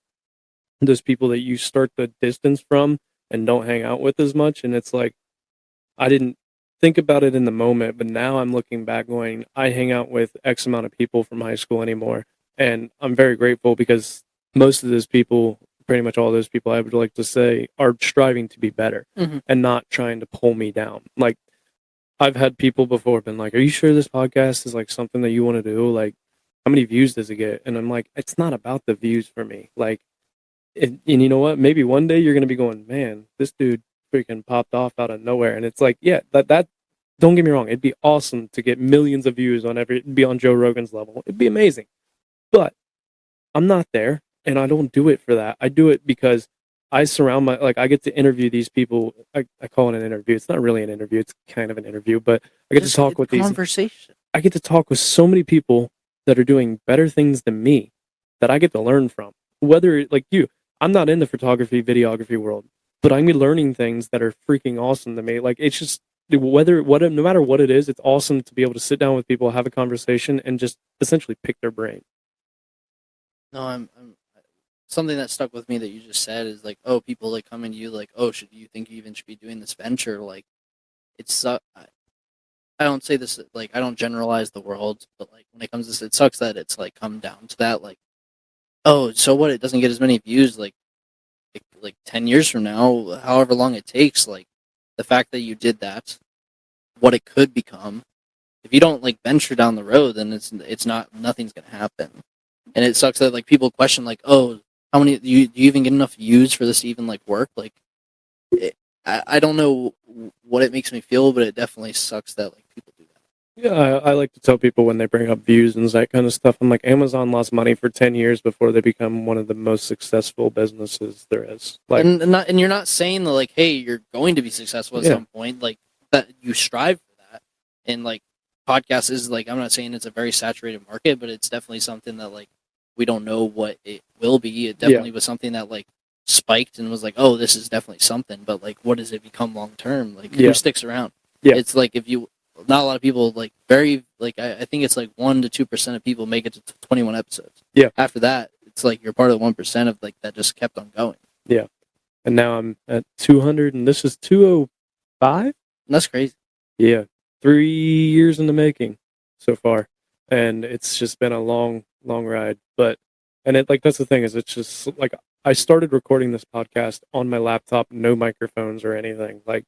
those people that you start the distance from and don't hang out with as much, and it's like I didn't think about it in the moment, but now I'm looking back, going, I hang out with X amount of people from high school anymore, and I'm very grateful because most of those people, pretty much all those people, I would like to say, are striving to be better Mhm. and not trying to pull me down. Like, I've had people before been like, "Are you sure this podcast is like something that you want to do? Like, how many views does it get?" And I'm like, "It's not about the views for me. Like, and you know what? Maybe one day you're gonna be going, man, this dude freaking popped off out of nowhere." And it's like, yeah, that don't get me wrong, it'd be awesome to get millions of views on be on Joe Rogan's level. It'd be amazing. But I'm not there, and I don't do it for that. I do it because I surround I get to interview these people. I call it an interview. It's not really an interview. It's kind of an interview, but I get to talk It's with these. conversation. I get to talk with so many people that are doing better things than me that I get to learn from. Whether like you, I'm not in the photography, videography world, but I'm learning things that are freaking awesome to me. Like it's just no matter what it is, it's awesome to be able to sit down with people, have a conversation, and just essentially pick their brain. No, I'm something that stuck with me that you just said is like, oh, people like coming to you like, oh, should you think you even should be doing this venture? Like, it's I don't say this like I don't generalize the world, but like when it comes to this, it sucks that it's like come down to that. Like, oh, so what? It doesn't get as many views. Like 10 years from now, however long it takes. Like the fact that you did that, what it could become. If you don't like venture down the road, then it's not nothing's gonna happen. And it sucks that like people question like, oh, how many do you even get enough views for this to even like work? Like, I don't know what it makes me feel, but it definitely sucks that like people do that. Yeah, I like to tell people when they bring up views and that kind of stuff. I'm like, Amazon lost money for 10 years before they become one of the most successful businesses there is. Like, And you're not saying that like, hey, you're going to be successful at Yeah. some point, like that you strive for that. And like podcast is like, I'm not saying it's a very saturated market, but it's definitely something that like we don't know what it will be. It definitely was something that like spiked and was like, oh, this is definitely something. But like, what does it become long term? Like, Yeah. who sticks around? Yeah. It's like if you, not a lot of people like very like I think it's like 1 to 2% of people make it to 21 episodes. Yeah. After that, it's like you're part of the 1% of like that just kept on going. Yeah. And now I'm at 200, and this is 205. And that's crazy. Yeah, 3 years in the making so far, and it's just been a long, long ride. But and it like that's the thing is it's just like I started recording this podcast on my laptop, no microphones or anything. Like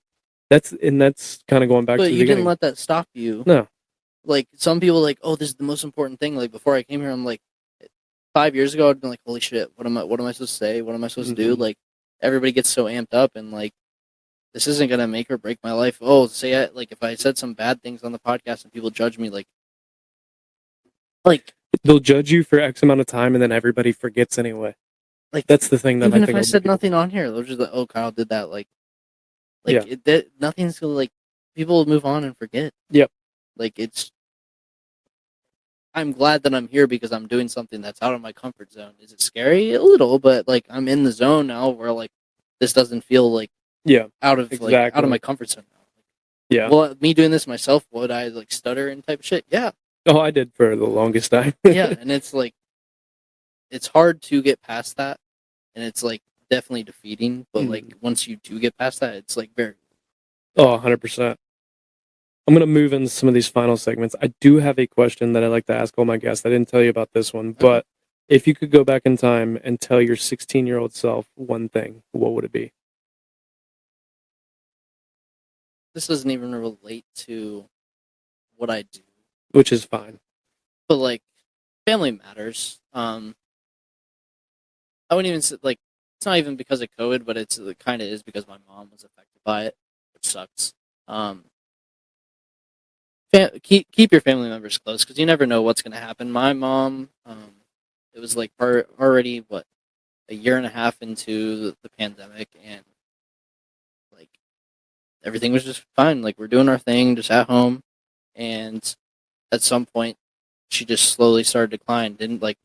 that's kind of going back But to the you didn't beginning. let that stop you. No. Like some people, like, oh, this is the most important thing. Like before I came here, I'm like, 5 years ago, I'd been like, holy shit, what am I supposed to say? What am I supposed to do? Mhm. Like everybody gets so amped up, and like this isn't gonna make or break my life. Oh, like if I said some bad things on the podcast and people judge me, like They'll judge you for X amount of time, and then everybody forgets anyway. like That's the thing that even I if think I a lot of said people- nothing on here, they'll just like, oh, Kyle did that. Yeah. Nothing's gonna like people will move on and forget. Yep. Like I'm glad that I'm here because I'm doing something that's out of my comfort zone. Is it scary? A little, but like I'm in the zone now where like this doesn't feel like Yeah, out of exactly. my comfort zone now. Yeah. Well, me doing this myself, would I like stutter and type of shit? Yeah. Oh, I did for the longest time. Yeah, and it's like it's hard to get past that, and it's like definitely defeating. But like once you do get past that, it's like very. Oh, 100%. I'm going to move into some of these final segments. I do have a question that I like to ask all my guests. I didn't tell you about this one, but if you could go back in time and tell your 16-year-old self one thing, what would it be? This doesn't even relate to what I do, Which is fine. but like family matters. I wouldn't even say, like it's not even because of COVID, but it kind of is because my mom was affected by it, which sucks. Keep your family members close because you never know what's going to happen. My mom, it was like already a year and a half into the pandemic, and like everything was just fine. Like we're doing our thing, just at home, and at some point, she just slowly started to decline. Didn't like,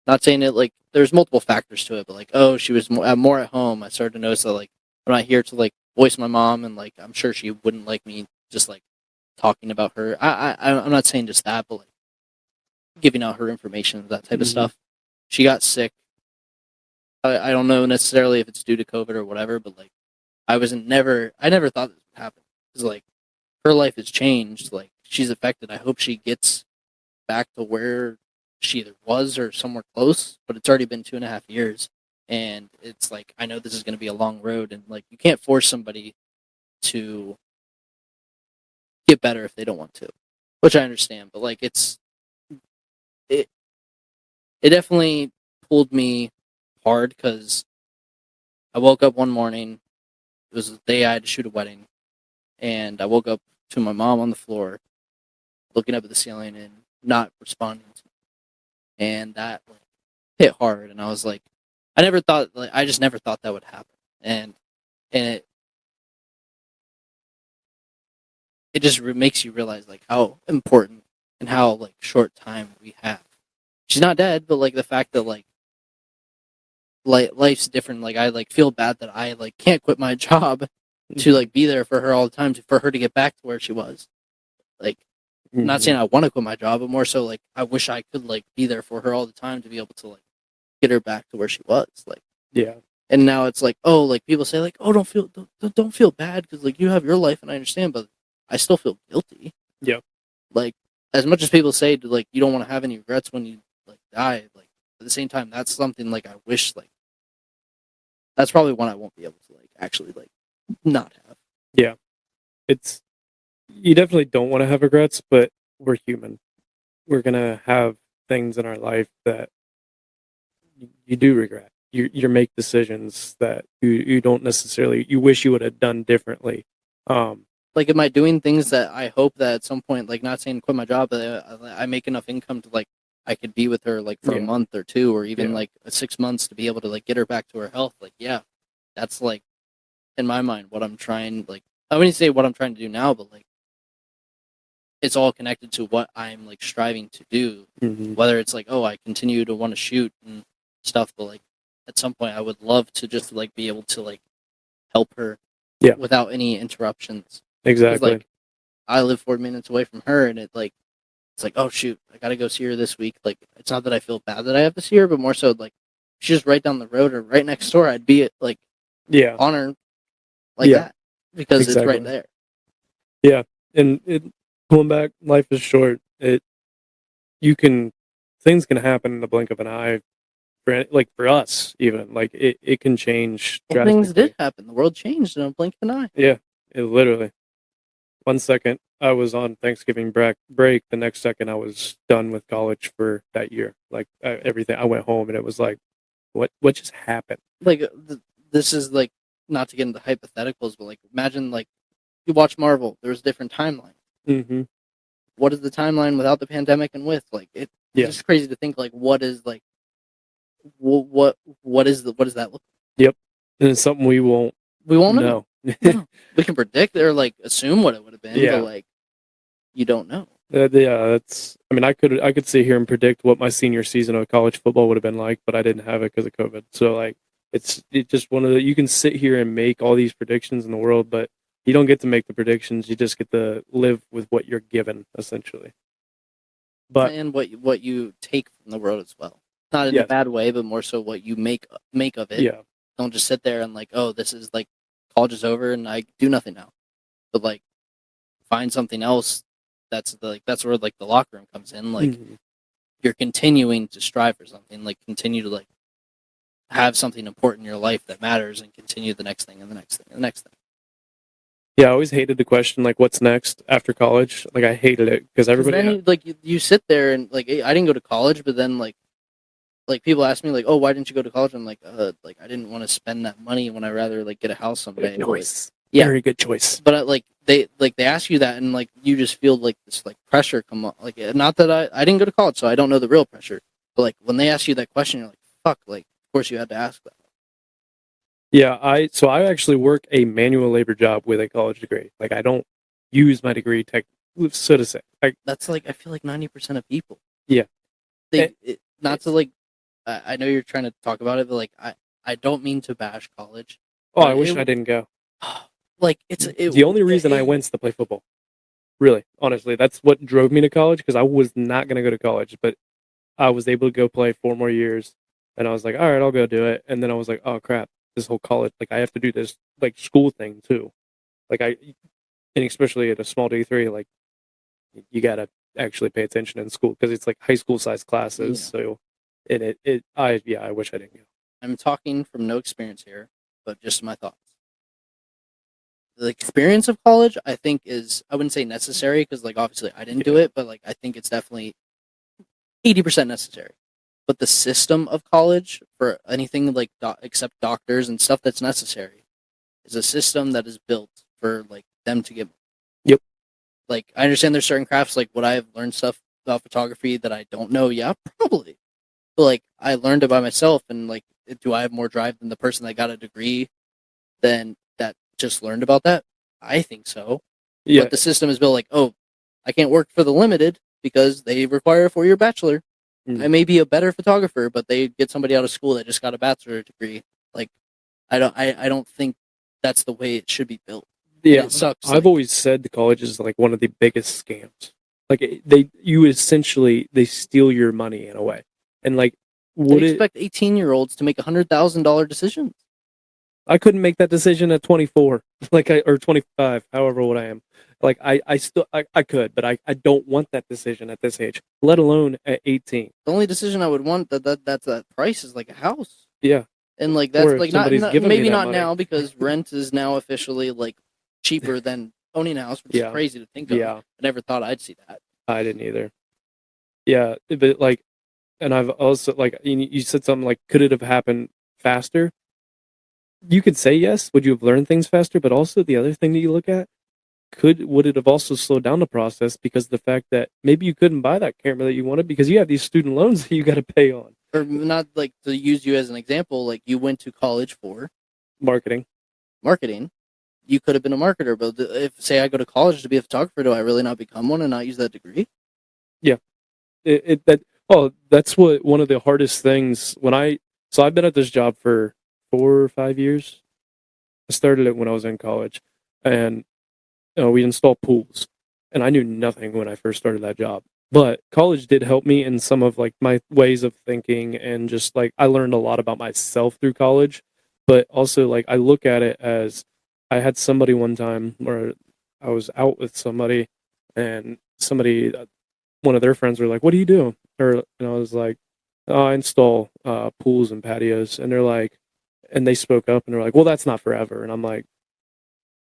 not saying it like there's multiple factors to it, but like, oh, she was more at home. I started to notice that like I'm not here to like voice my mom, and like I'm sure she wouldn't like me just like talking about her. I'm not saying just that, but like giving out her information, that type of stuff. She got sick. I don't know necessarily if it's due to COVID or whatever, but like I never thought this would happen. Because like her life has changed. Like she's affected. I hope she gets back to where she either was or somewhere close, but it's already been 2.5 years. And it's like, I know this is going to be a long road, and like, you can't force somebody to get better if they don't want to, which I understand. But like, it it definitely pulled me hard because I woke up one morning. It was the day I had to shoot a wedding, and I woke up to my mom on the floor, looking up at the ceiling and not responding to me. And that like hit hard, and I was like, I just never thought that would happen, and it just makes you realize like how important and how like short time we have. She's not dead, but like the fact that like life's different. Like I like feel bad that I like can't quit my job to like be there for her all the time for her to get back to where she was. Like, I'm not saying I want to quit my job, but more so like I wish I could like be there for her all the time to be able to like get her back to where she was. Like, Yeah. and now it's like, oh, like people say like, oh, don't feel bad because like you have your life, and I understand, but I still feel guilty. Yeah. Like, as much as people say like you don't want to have any regrets when you like die, like at the same time, that's something like I wish like that's probably one I won't be able to like actually like not have. Yeah. It's, you definitely don't want to have regrets, but we're human. We're going to have things in our life that you do regret. You make decisions that you don't necessarily, you wish you would have done differently. Like, am I doing things that I hope that at some point, like, not saying quit my job, but I make enough income to like I could be with her like for a month or two, or even like 6 months to be able to like get her back to her health. Like, yeah, that's like in my mind what I'm trying. Like, I wouldn't say what I'm trying to do now, but like it's all connected to what I'm like striving to do. Whether it's like, oh, I continue to want to shoot and stuff, but like at some point I would love to just like be able to like help her without any interruptions. Exactly. Like, I live 4 minutes away from her, and it's like, oh shoot, I gotta go see her this week. Like, it's not that I feel bad that I have to see her, but more so like she's just right down the road or right next door. I'd be like, on her like that because it's right there. Yeah, and pulling back, life is short. Things can happen in the blink of an eye. For us, even like it can change drastically. Things did happen. The world changed in a blink of an eye. Yeah, it literally. 1 second I was on Thanksgiving break. The next second I was done with college for that year. Like everything, I went home and it was like, what just happened? Like this is like not to get into hypotheticals, but like imagine like you watch Marvel. There's different timelines. Mm-hmm. What is the timeline without the pandemic and with like it's just crazy to think like what is like what does that look like? Yep. And it's something we won't know. No. We can predict or like assume what it would have been, but like you don't know. That's. I mean, I could sit here and predict what my senior season of college football would have been like, but I didn't have it because of COVID. So like, it's just one of the. You can sit here and make all these predictions in the world, but you don't get to make the predictions. You just get to live with what you're given, essentially. But and what you take from the world as well, not in a bad way, but more so what you make of it. Yeah. Don't just sit there and like, oh, this is like college is over and I do nothing now, but like find something else. That's where like the locker room comes in. Like you're continuing to strive for something. Like continue to like have something important in your life that matters, and continue the next thing and the next thing and the next thing. Yeah, I always hated the question like, "What's next after college?" Like I hated it because everybody then, like you sit there and like I didn't go to college, but then like people ask me like, oh, why didn't you go to college? I'm like I didn't want to spend that money when I rather like get a house someday. Good choice. Yeah, very good choice. But like they ask you that, and like you just feel like this like pressure come up. Like not that I didn't go to college, so I don't know the real pressure. But like when they ask you that question, you're like, fuck. Like of course you had to ask that. Yeah, I actually work a manual labor job with a college degree. Like I don't use my degree so to say. That's like I feel like 90% of people. Yeah. Not to like. I know you're trying to talk about it, but like I don't mean to bash college. Oh, I wish I didn't go. Like the only reason I went is to play football. Really, honestly, that's what drove me to college because I was not going to go to college, but I was able to go play 4 more years, and I was like, all right, I'll go do it. And then I was like, oh crap, this whole college, like I have to do this like school thing too, and especially at a small D3, like you gotta actually pay attention in school because it's like high school size classes. So I wish I didn't go. I'm talking from no experience here, but just my thoughts. The experience of college, I think, I wouldn't say necessary because, like, obviously I didn't do it, but, like, I think it's definitely 80% necessary. But the system of college for anything like except doctors and stuff that's necessary is a system that is built for, like, them to get. Yep. Like, I understand there's certain crafts, like, would I have learned stuff about photography that I don't know? Yeah, probably. But, like, I learned it by myself, and, like, do I have more drive than the person that got a degree than that just learned about that? I think so. Yeah. But the system is built like, oh, I can't work for the limited because they require a 4-year bachelor. I may be a better photographer, but they get somebody out of school that just got a bachelor degree. Like, I don't think that's the way it should be built. Yeah, it sucks. I've always said the college is like one of the biggest scams. Like they steal your money in a way, and like would expect 18-year-olds to make $100,000 decisions. I couldn't make that decision at 24, or 25, however old I am. Like I could, but I don't want that decision at this age, let alone at 18. The only decision I would want that's that price is like a house. Yeah, and like that's like not maybe not money. Now because rent is now officially like cheaper than owning a house, which is crazy to think of. Yeah, I never thought I'd see that. I didn't either. Yeah, but like, and I've also like you said something like, could it have happened faster? You could say yes. Would you have learned things faster? But also the other thing that you look at, would it have also slowed down the process because of the fact that maybe you couldn't buy that camera that you wanted because you have these student loans that you got to pay on? Or not, like, to use you as an example, like you went to college for marketing. You could have been a marketer, but if say I go to college to be a photographer, do I really not become one and not use that degree? Yeah, that's what one of the hardest things so I've been at this job for 4 or 5 years. I started it when I was in college, and we install pools, and I knew nothing when I first started that job. But college did help me in some of like my ways of thinking, and just like I learned a lot about myself through college. But also, like, I look at it as I had somebody one time where I was out with somebody, and one of their friends were like, "What do you do?" And I was like, "Oh, I install pools and patios." And they're like, and they spoke up and they're like, "Well, that's not forever." And I'm like,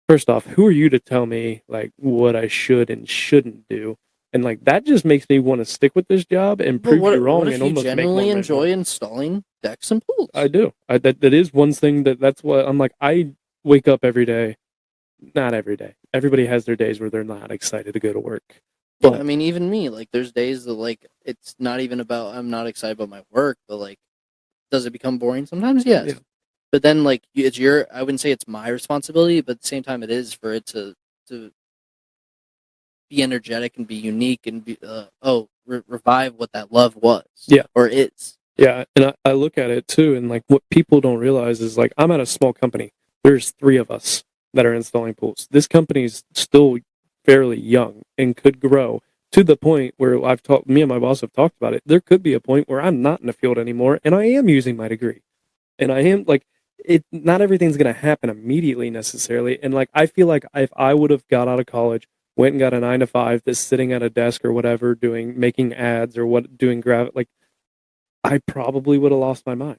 first off, who are you to tell me like what I should and shouldn't do? And like that just makes me want to stick with this job and prove you wrong. What if and you almost genuinely make enjoy installing decks and pools? I do. That is one thing that's what I'm like. I wake up every day. Not every day. Everybody has their days where they're not excited to go to work. But I mean, even me, like, there's days that, like, it's not even about I'm not excited about my work, but like, does it become boring sometimes? Yes. Yeah. But then, like, it's I wouldn't say it's my responsibility, but at the same time, it is for it to be energetic and be unique and be revive what that love was. Yeah. Or is. Yeah, and I look at it too, and like what people don't realize is like I'm at a small company. There's 3 of us that are installing pools. This company's still fairly young and could grow to the point where me and my boss have talked about it. There could be a point where I'm not in the field anymore and I am using my degree. And I am like, not everything's going to happen immediately necessarily. And like, I feel like if I would have got out of college, went and got a 9-to-5 that's sitting at a desk or whatever, making ads or doing like, I probably would have lost my mind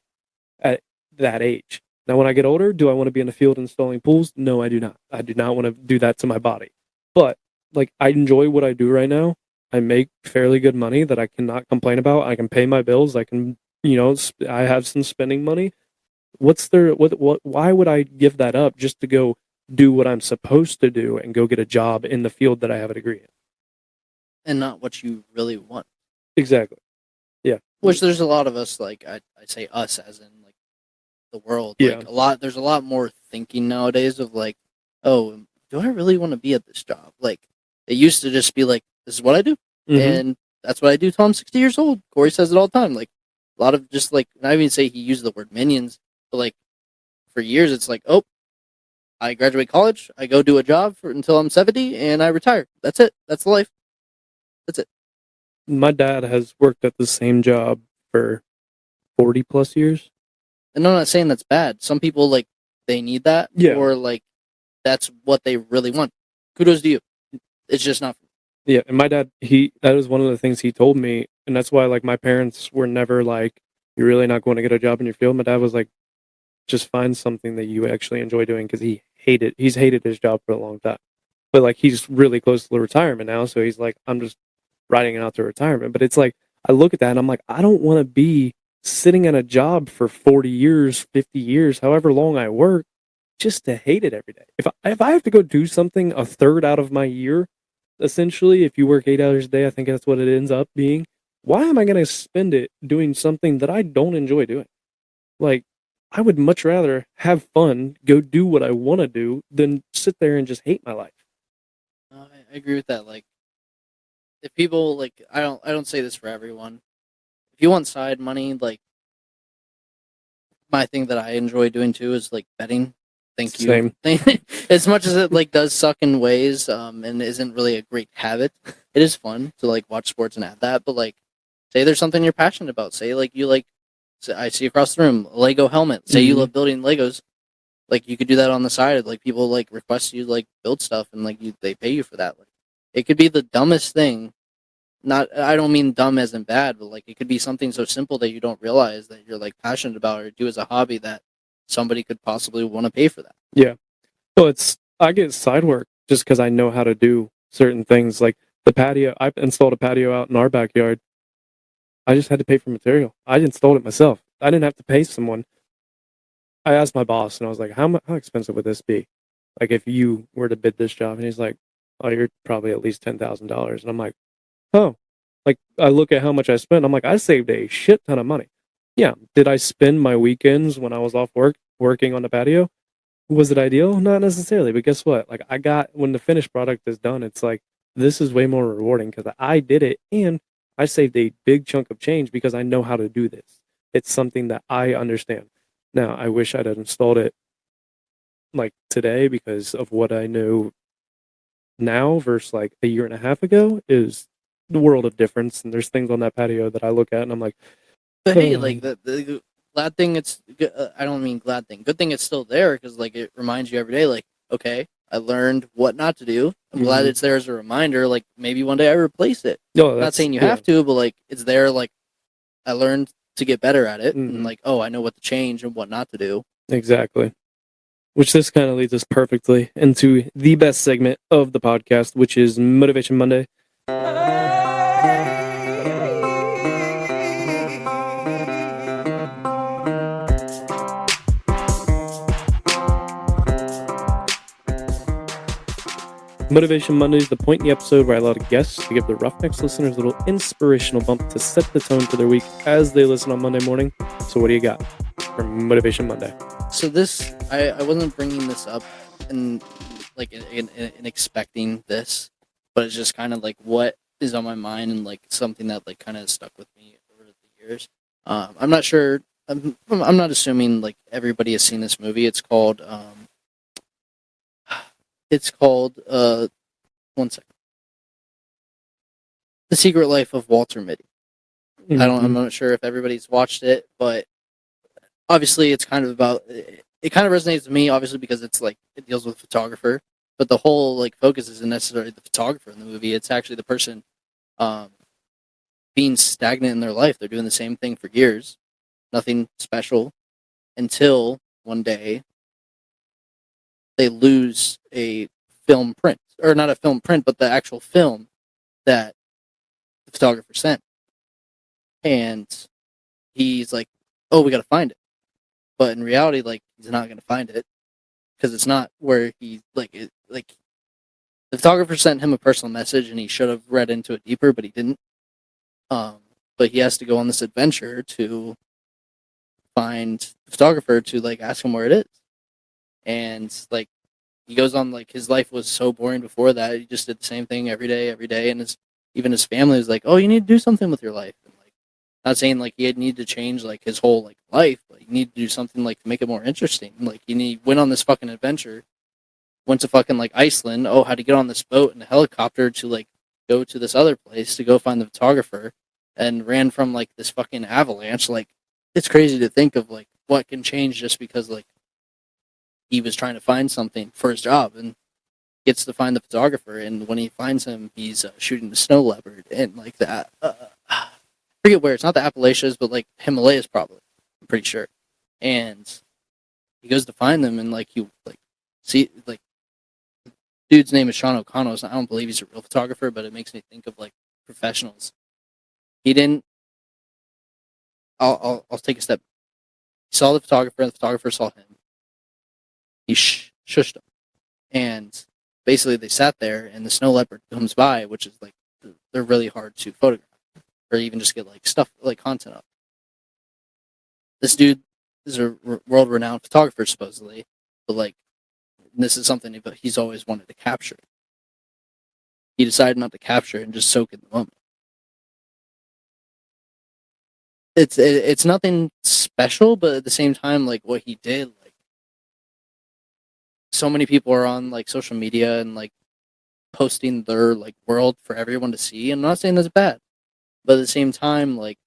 at that age. Now, when I get older, do I want to be in the field installing pools? No, I do not. I do not want to do that to my body. But like, I enjoy what I do right now. I make fairly good money that I cannot complain about. I can pay my bills. I can, I have some spending money. Why would I give that up just to go do what I'm supposed to do and go get a job in the field that I have a degree in? And not what you really want. Exactly. Yeah. Which there's a lot of us, like, I say us as in like the world. Yeah. Like there's a lot more thinking nowadays of like, oh, do I really want to be at this job? Like, it used to just be like, this is what I do. Mm-hmm. And that's what I do till I'm 60 years old. Corey says it all the time. Like, a lot of just like, not even say he used the word minions, but like, for years it's like, oh, I graduate college, I go do a job until I'm 70, and I retire. That's it. That's life. That's it. My dad has worked at the same job for 40 plus years. And I'm not saying that's bad. Some people, like, they need that. Yeah. Or, like, that's what they really want. Kudos to you. It's just not for me. Yeah, and my dad, that was one of the things he told me, and that's why like my parents were never like, "You're really not going to get a job in your field." My dad was like, "Just find something that you actually enjoy doing," because he's hated his job for a long time. But like he's really close to retirement now, so he's like, "I'm just riding it out to retirement." But it's like I look at that and I'm like, I don't want to be sitting at a job for 40 years, 50 years, however long I work, just to hate it every day. If I have to go do something a third out of my year, essentially, if you work 8 hours a day, I think that's what it ends up being. Why am I going to spend it doing something that I don't enjoy doing? Like, I would much rather have fun, go do what I want to do, than sit there and just hate my life. I agree with that. Like, if people like, I don't say this for everyone. If you want side money, like my thing that I enjoy doing too is like betting. Thank you. Same. As much as it like does suck in ways, and isn't really a great habit, it is fun to like watch sports and have that. But like, say there's something you're passionate about. Say like you like, say, I see across the room a Lego helmet. Say you Mhm. love building Legos. Like you could do that on the side. Like people like request you like build stuff and like they pay you for that. Like it could be the dumbest thing. Not I don't mean dumb as in bad, but like it could be something so simple that you don't realize that you're like passionate about or do as a hobby that somebody could possibly want to pay for that. Yeah. Well, I get side work just because I know how to do certain things. Like the patio, I installed a patio out in our backyard. I just had to pay for material. I installed it myself. I didn't have to pay someone. I asked my boss, and I was like, how expensive would this be? Like, if you were to bid this job?" And he's like, "Oh, you're probably at least $10,000." And I'm like, "Oh." Like, I look at how much I spent. I'm like, I saved a shit ton of money. Yeah. Did I spend my weekends when I was off work working on the patio? Was it ideal? Not necessarily, but guess what? Like, when the finished product is done, it's like, this is way more rewarding because I did it and I saved a big chunk of change because I know how to do this. It's something that I understand. Now, I wish I'd have installed it like today because of what I know now versus like a year and a half ago is the world of difference. And there's things on that patio that I look at and I'm like, But hey, like the glad thing, I don't mean glad thing. Good thing it's still there because like it reminds you every day. Like okay, I learned what not to do. I'm glad Mhm. it's there as a reminder. Like maybe one day I replace it. No, I'm not that's saying you yeah. have to, but like it's there. Like I learned to get better at it, and Mhm. like oh, I know what to change and what not to do. Exactly. Which this kind of leads us perfectly into the best segment of the podcast, which is Motivation Monday. Motivation Monday is the point in the episode where I allow guests to give the Roughnecks listeners a little inspirational bump to set the tone for their week as they listen on Monday morning. So what do you got for Motivation Monday? So this, I wasn't bringing this up and like in expecting this, but it's just kind of like what is on my mind and like something that like kind of stuck with me over the years. I'm not sure. I'm not assuming like everybody has seen this movie. It's called one second. The Secret Life of Walter Mitty. I'm not sure if everybody's watched it, but obviously it's kind of about it kind of resonates with me obviously because it's like it deals with a photographer, but the whole like focus isn't necessarily the photographer in the movie. It's actually the person um, being stagnant in their life. They're doing the same thing for years, nothing special, until one day they lose a film print, or not a film print, but the actual film that the photographer sent, and he's like, "Oh, we got to find it," but in reality, like he's not going to find it because it's not where he like the photographer sent him a personal message and he should have read into it deeper, but he didn't. Um, but he has to go on this adventure to find the photographer to like ask him where it is, and like he goes on like his life was so boring before that he just did the same thing every day, and even his family was like, "Oh, you need to do something with your life." And like, not saying like he had need to change like his whole like life, but you need to do something like to make it more interesting. Like he went on this fucking adventure, went to fucking like Iceland. Oh, had to get on this boat and a helicopter to like go to this other place to go find the photographer, and ran from like this fucking avalanche. Like it's crazy to think of like what can change just because like he was trying to find something for his job. And gets to find the photographer, and when he finds him, he's shooting the snow leopard and like that. I forget where. It's not the Appalachians, but like Himalayas, probably. I'm pretty sure. And he goes to find them, and like he like see like dude's name is Sean O'Connell. So I don't believe he's a real photographer, but it makes me think of like professionals. He didn't. I'll take a step. He saw the photographer, and the photographer saw him. He shushed him, and basically they sat there, and the snow leopard comes by, which is like they're really hard to photograph, or even just get like stuff like content up. This dude is a world-renowned photographer supposedly, but like this is something that he's always wanted to capture. He decided not to capture it and just soak in the moment. It's nothing special, but at the same time, like what he did, like so many people are on like social media and like posting their like world for everyone to see. I'm not saying that's bad, but at the same time, like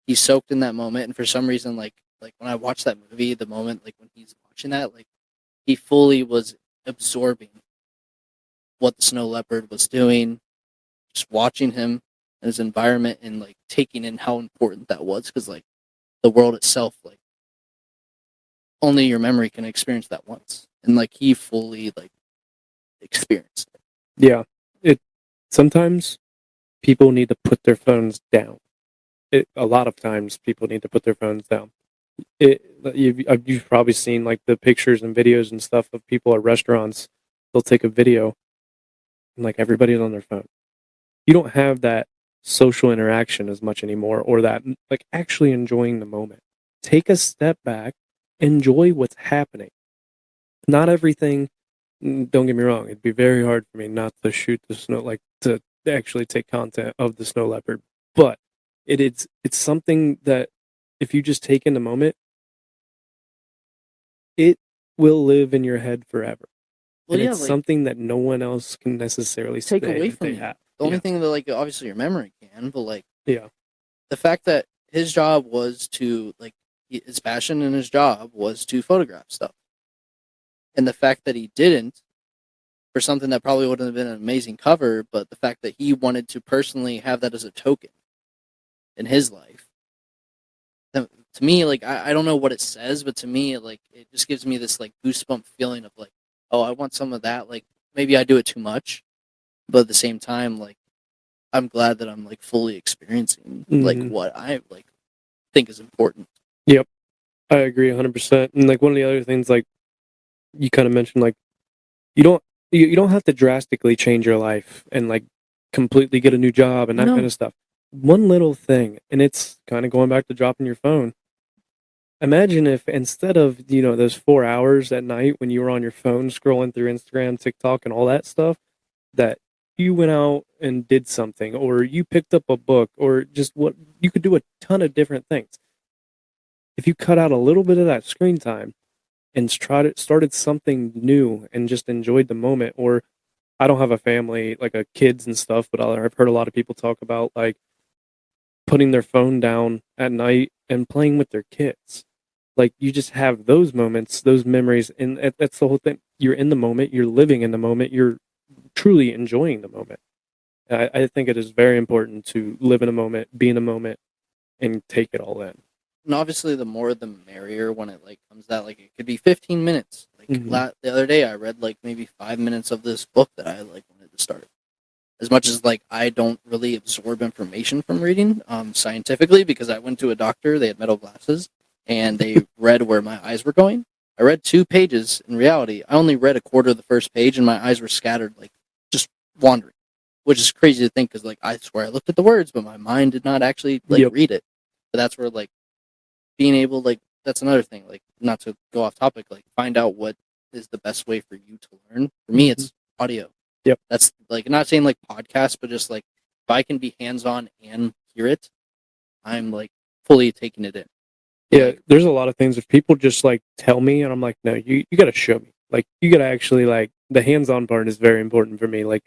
he's soaked in that moment, and for some reason, like when I watched that movie, the moment like when he's watching that, like he fully was absorbing what the snow leopard was doing, just watching him and his environment, and like taking in how important that was, because like the world itself, like only your memory can experience that once, and like he fully like experienced it. Yeah, it sometimes people need to put their phones down. A lot of times people need to put their phones down. You've probably seen like the pictures and videos and stuff of people at restaurants. They'll take a video and like everybody's on their phone. You don't have that social interaction as much anymore, or that like actually enjoying the moment. Take a step back, enjoy what's happening. Not everything, don't get me wrong, it'd be very hard for me not to shoot the snow, like to actually take content of the snow leopard, but it's something that if you just take in the moment, it will live in your head forever. Well, and yeah, it's like something that no one else can necessarily take say away that from they you. have. The only thing that like obviously your memory can, but like Yeah. the fact that his job was to like his passion in his job was to photograph stuff, and the fact that he didn't for something that probably wouldn't have been an amazing cover, but the fact that he wanted to personally have that as a token in his life, to me, like I don't know what it says, but to me, like it just gives me this like goosebump feeling of like, oh, I want some of that. Like maybe I do it too much, but at the same time, like I'm glad that I'm like fully experiencing like what I like think is important. Yep, I agree 100%. And like one of the other things, like you kind of mentioned, like you don't have to drastically change your life and like completely get a new job and that kind of stuff. One little thing, and it's kind of going back to dropping your phone. Imagine if instead of, those 4 hours at night when you were on your phone scrolling through Instagram, TikTok, and all that stuff, that you went out and did something, or you picked up a book, or just what you could do a ton of different things. If you cut out a little bit of that screen time and started something new and just enjoyed the moment, or I don't have a family, like kids and stuff, but I've heard a lot of people talk about like putting their phone down at night and playing with their kids. Like you just have those moments, those memories, and that's the whole thing. You're in the moment, you're living in the moment, you're truly enjoying the moment. I think it is very important to live in a moment, be in a moment, and take it all in. And obviously, the more the merrier when it like comes out. Like it could be 15 minutes. Like the other day, I read like maybe 5 minutes of this book that I like wanted to start. As much as like I don't really absorb information from reading scientifically, because I went to a doctor, they had metal glasses, and they read where my eyes were going. I read 2 pages. In reality, I only read a quarter of the first page, and my eyes were scattered, like just wandering, which is crazy to think because like I swear I looked at the words, but my mind did not actually like read it. But that's where like being able, like that's another thing, like not to go off topic, like find out what is the best way for you to learn. For me, it's audio. Yep. That's like not saying like podcasts, but just like if I can be hands on and hear it, I'm like fully taking it in. Yeah, like, there's a lot of things. If people just like tell me, and I'm like, no, you got to show me. Like you got to actually like the hands on part is very important for me. Like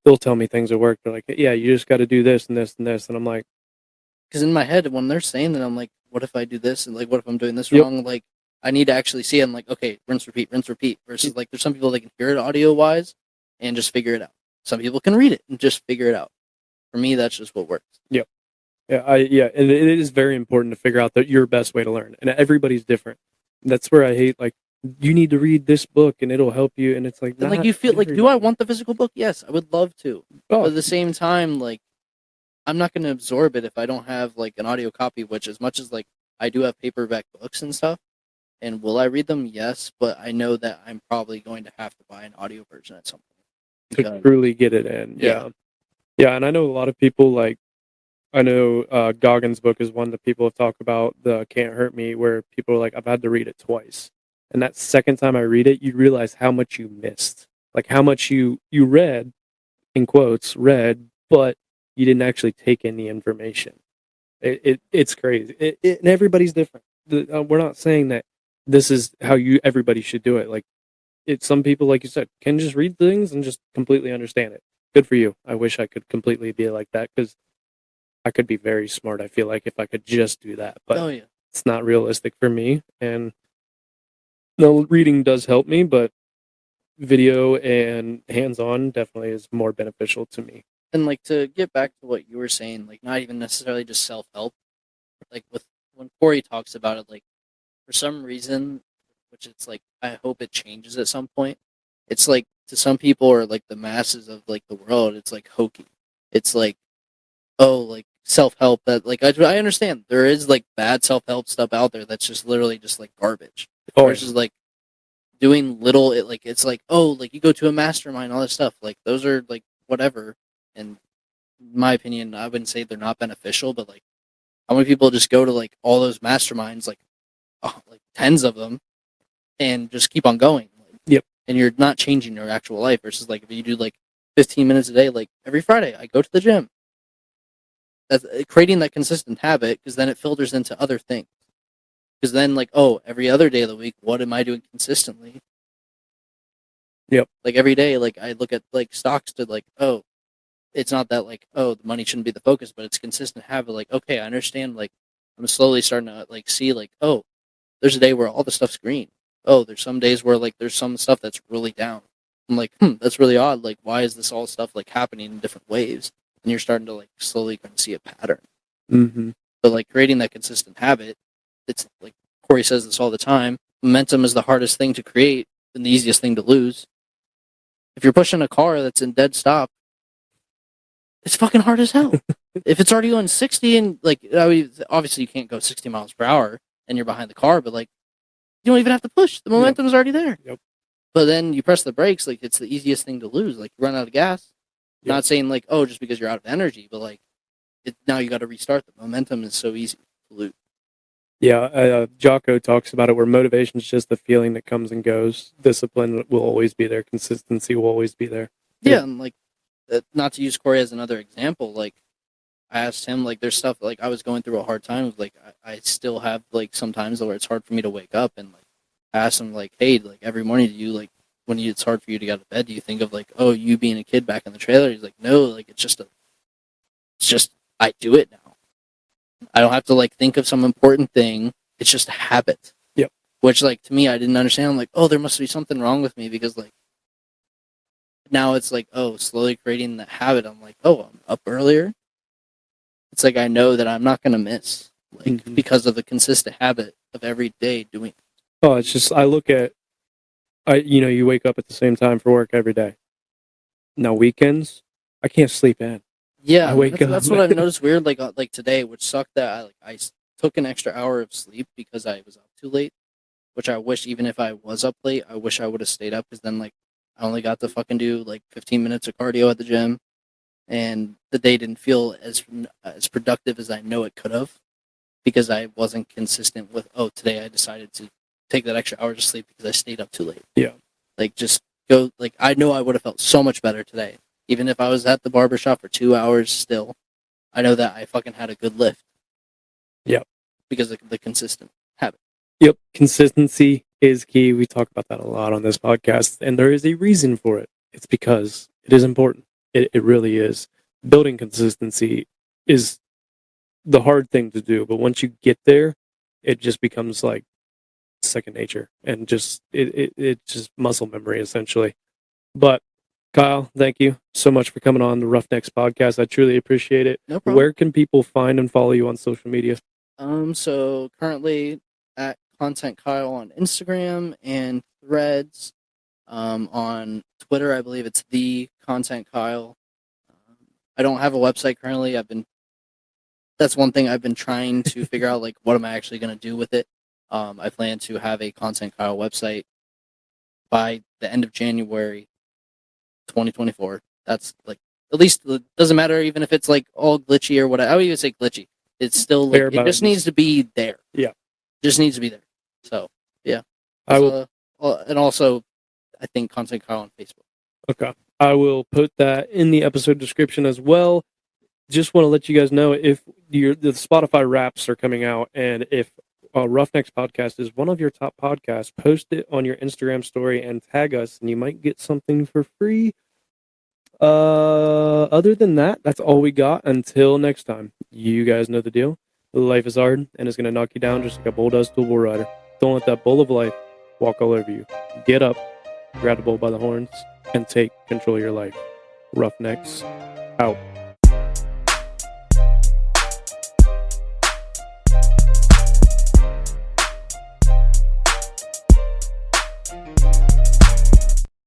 they'll tell me things at work. They're like, yeah, you just got to do this and this and this, and I'm like, because in my head when they're saying that, I'm like, what if I do this, and like what if I'm doing this wrong? Like I need to actually see it. I'm like, okay, rinse, repeat. Versus like, there's some people that can hear it audio wise and just figure it out. Some people can read it and just figure it out. For me, that's just what works. Yeah, and it is very important to figure out your best way to learn, and everybody's different. That's where I hate, like, you need to read this book and it'll help you, and it's like, And like, you feel like, do I want the physical book? Yes, I would love to. But at the same time, like, I'm not going to absorb it if I don't have like an audio copy. Which, as much as like I do have paperback books and stuff, and will I read them? Yes, but I know that I'm probably going to have to buy an audio version at some point to truly get it in. Yeah, and I know a lot of people, like, I know Goggins' book is one that people have talked about, the Can't Hurt Me, where people are like, I've had to read it twice. And that second time I read it, you realize how much you missed. Like, how much you read, in quotes, but you didn't actually take in the information. It's crazy. And everybody's different. We're not saying that this is how everybody should do it. Like, some people, like you said, can just read things and just completely understand it. Good for you. I wish I could completely be like that, because I could be very smart, I feel like, if I could just do that. But it's not realistic for me. And reading does help me, but video and hands-on definitely is more beneficial to me. And like, to get back to what you were saying, like, not even necessarily just self-help. Like, when Corey talks about it, like, for some reason, which it's like, I hope it changes at some point. It's like, to some people, or like the masses of like the world, it's like hokey. It's like, oh, like, self-help, that like, I understand there is like bad self-help stuff out there that's just literally just like garbage. Versus like doing little, it's like, oh, like, you go to a mastermind, all this stuff, like, those are like whatever. And in my opinion, I wouldn't say they're not beneficial, but like, how many people just go to like all those masterminds, like tens of them, and just keep on going? Yep. And you're not changing your actual life. Versus like, if you do like 15 minutes a day, like every Friday, I go to the gym. That's creating that consistent habit, because then it filters into other things. Because then, like, oh, every other day of the week, what am I doing consistently? Yep. Like, every day, like, I look at like stocks to like, oh, it's not that like, oh, the money shouldn't be the focus, but it's consistent habit. Like, okay, I understand. Like, I'm slowly starting to like see like, oh, there's a day where all the stuff's green. Oh, there's some days where like there's some stuff that's really down. I'm like, that's really odd. Like, why is this all stuff like happening in different waves? And you're starting to like slowly kind of see a pattern. Mm-hmm. But like, creating that consistent habit, it's like Corey says this all the time. Momentum is the hardest thing to create and the easiest thing to lose. If you're pushing a car that's in dead stop, it's fucking hard as hell. If it's already going 60 and like, I mean, obviously you can't go 60 miles per hour and you're behind the car, but like, you don't even have to push. The momentum's already there. Yep. But then you press the brakes, like, it's the easiest thing to lose. Like, you run out of gas. Yep. Not saying like, oh, just because you're out of energy, but like, now you got to restart. The momentum is so easy to lose. Yeah, Jocko talks about it, where motivation is just the feeling that comes and goes. Discipline will always be there. Consistency will always be there. Yeah, and like, not to use Corey as another example, like, I asked him, like, there's stuff, like, I was going through a hard time. Like, I still have, like, sometimes where it's hard for me to wake up. And, like, I asked him, like, hey, like, every morning, do you, like, when it's hard for you to get out of bed, do you think of, like, oh, you being a kid back in the trailer? He's like, no, like, it's just, I do it now. I don't have to, like, think of some important thing. It's just a habit. Yep. Which, like, to me, I didn't understand. I'm like, oh, there must be something wrong with me, because, like, now it's like, oh, slowly creating that habit. I'm like, oh, I'm up earlier. It's like, I know that I'm not going to miss, like, because of the consistent habit of every day doing it. Oh, it's just, I look at, you wake up at the same time for work every day. Now, weekends, I can't sleep in. Yeah, I wake up. That's what I've noticed weird, like today, which sucked that I took an extra hour of sleep because I was up too late, which I wish, even if I was up late, I wish I would have stayed up, because then, like, I only got to fucking do, like, 15 minutes of cardio at the gym, and the day didn't feel as productive as I know it could have, because I wasn't consistent with, oh, today I decided to take that extra hour to sleep because I stayed up too late. Yeah. Like, just go, like, I know I would have felt so much better today. Even if I was at the barbershop for 2 hours still, I know that I fucking had a good lift. Yep. Because of the consistent habit. Yep. Consistency is key. We talk about that a lot on this podcast, and there is a reason for it. It's because it is important. It really is. Building consistency is the hard thing to do, but once you get there, it just becomes like second nature, and just it's just muscle memory essentially. But Kyle, thank you so much for coming on the Roughnecks podcast. I truly appreciate it. No problem. Where can people find and follow you on social media? So currently at Content Kyle on Instagram and Threads. On Twitter, I believe it's the Content Kyle. I don't have a website currently. That's one thing I've been trying to figure out, like, what am I actually going to do with it? I plan to have a Content Kyle website by the end of January 2024. That's like, at least it doesn't matter even if it's like all glitchy or whatever. I would even say glitchy. It's still like, it just needs to be there. Yeah. Just needs to be there. So yeah. I will, and also I think Content Kyle on Facebook. okay. I will put that in the episode description as well. Just want to let you guys know, if the Spotify Wraps are coming out, and if Roughnecks Podcast is one of your top podcasts, post it on your Instagram story and tag us, and you might get something for free. Other than that, that's all we got. Until next time, you guys know the deal. Life is hard, and it's going to knock you down just like a bull does to a bull rider. Don't let that bull of life walk all over you. Get up, grab the bull by the horns, and take control of your life. Roughnecks out.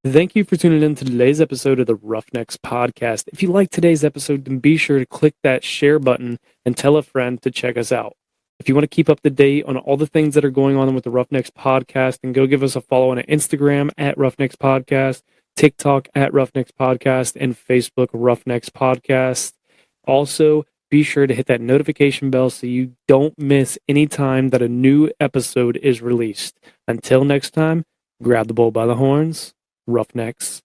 Thank you for tuning in to today's episode of the Roughnecks Podcast. If you like today's episode, then be sure to click that share button and tell a friend to check us out. If you want to keep up to date on all the things that are going on with the Roughnecks Podcast, then go give us a follow on Instagram at Roughnecks Podcast, TikTok at Roughnecks Podcast, and Facebook Roughnecks Podcast. Also, be sure to hit that notification bell so you don't miss any time that a new episode is released. Until next time, grab the bull by the horns. Roughnecks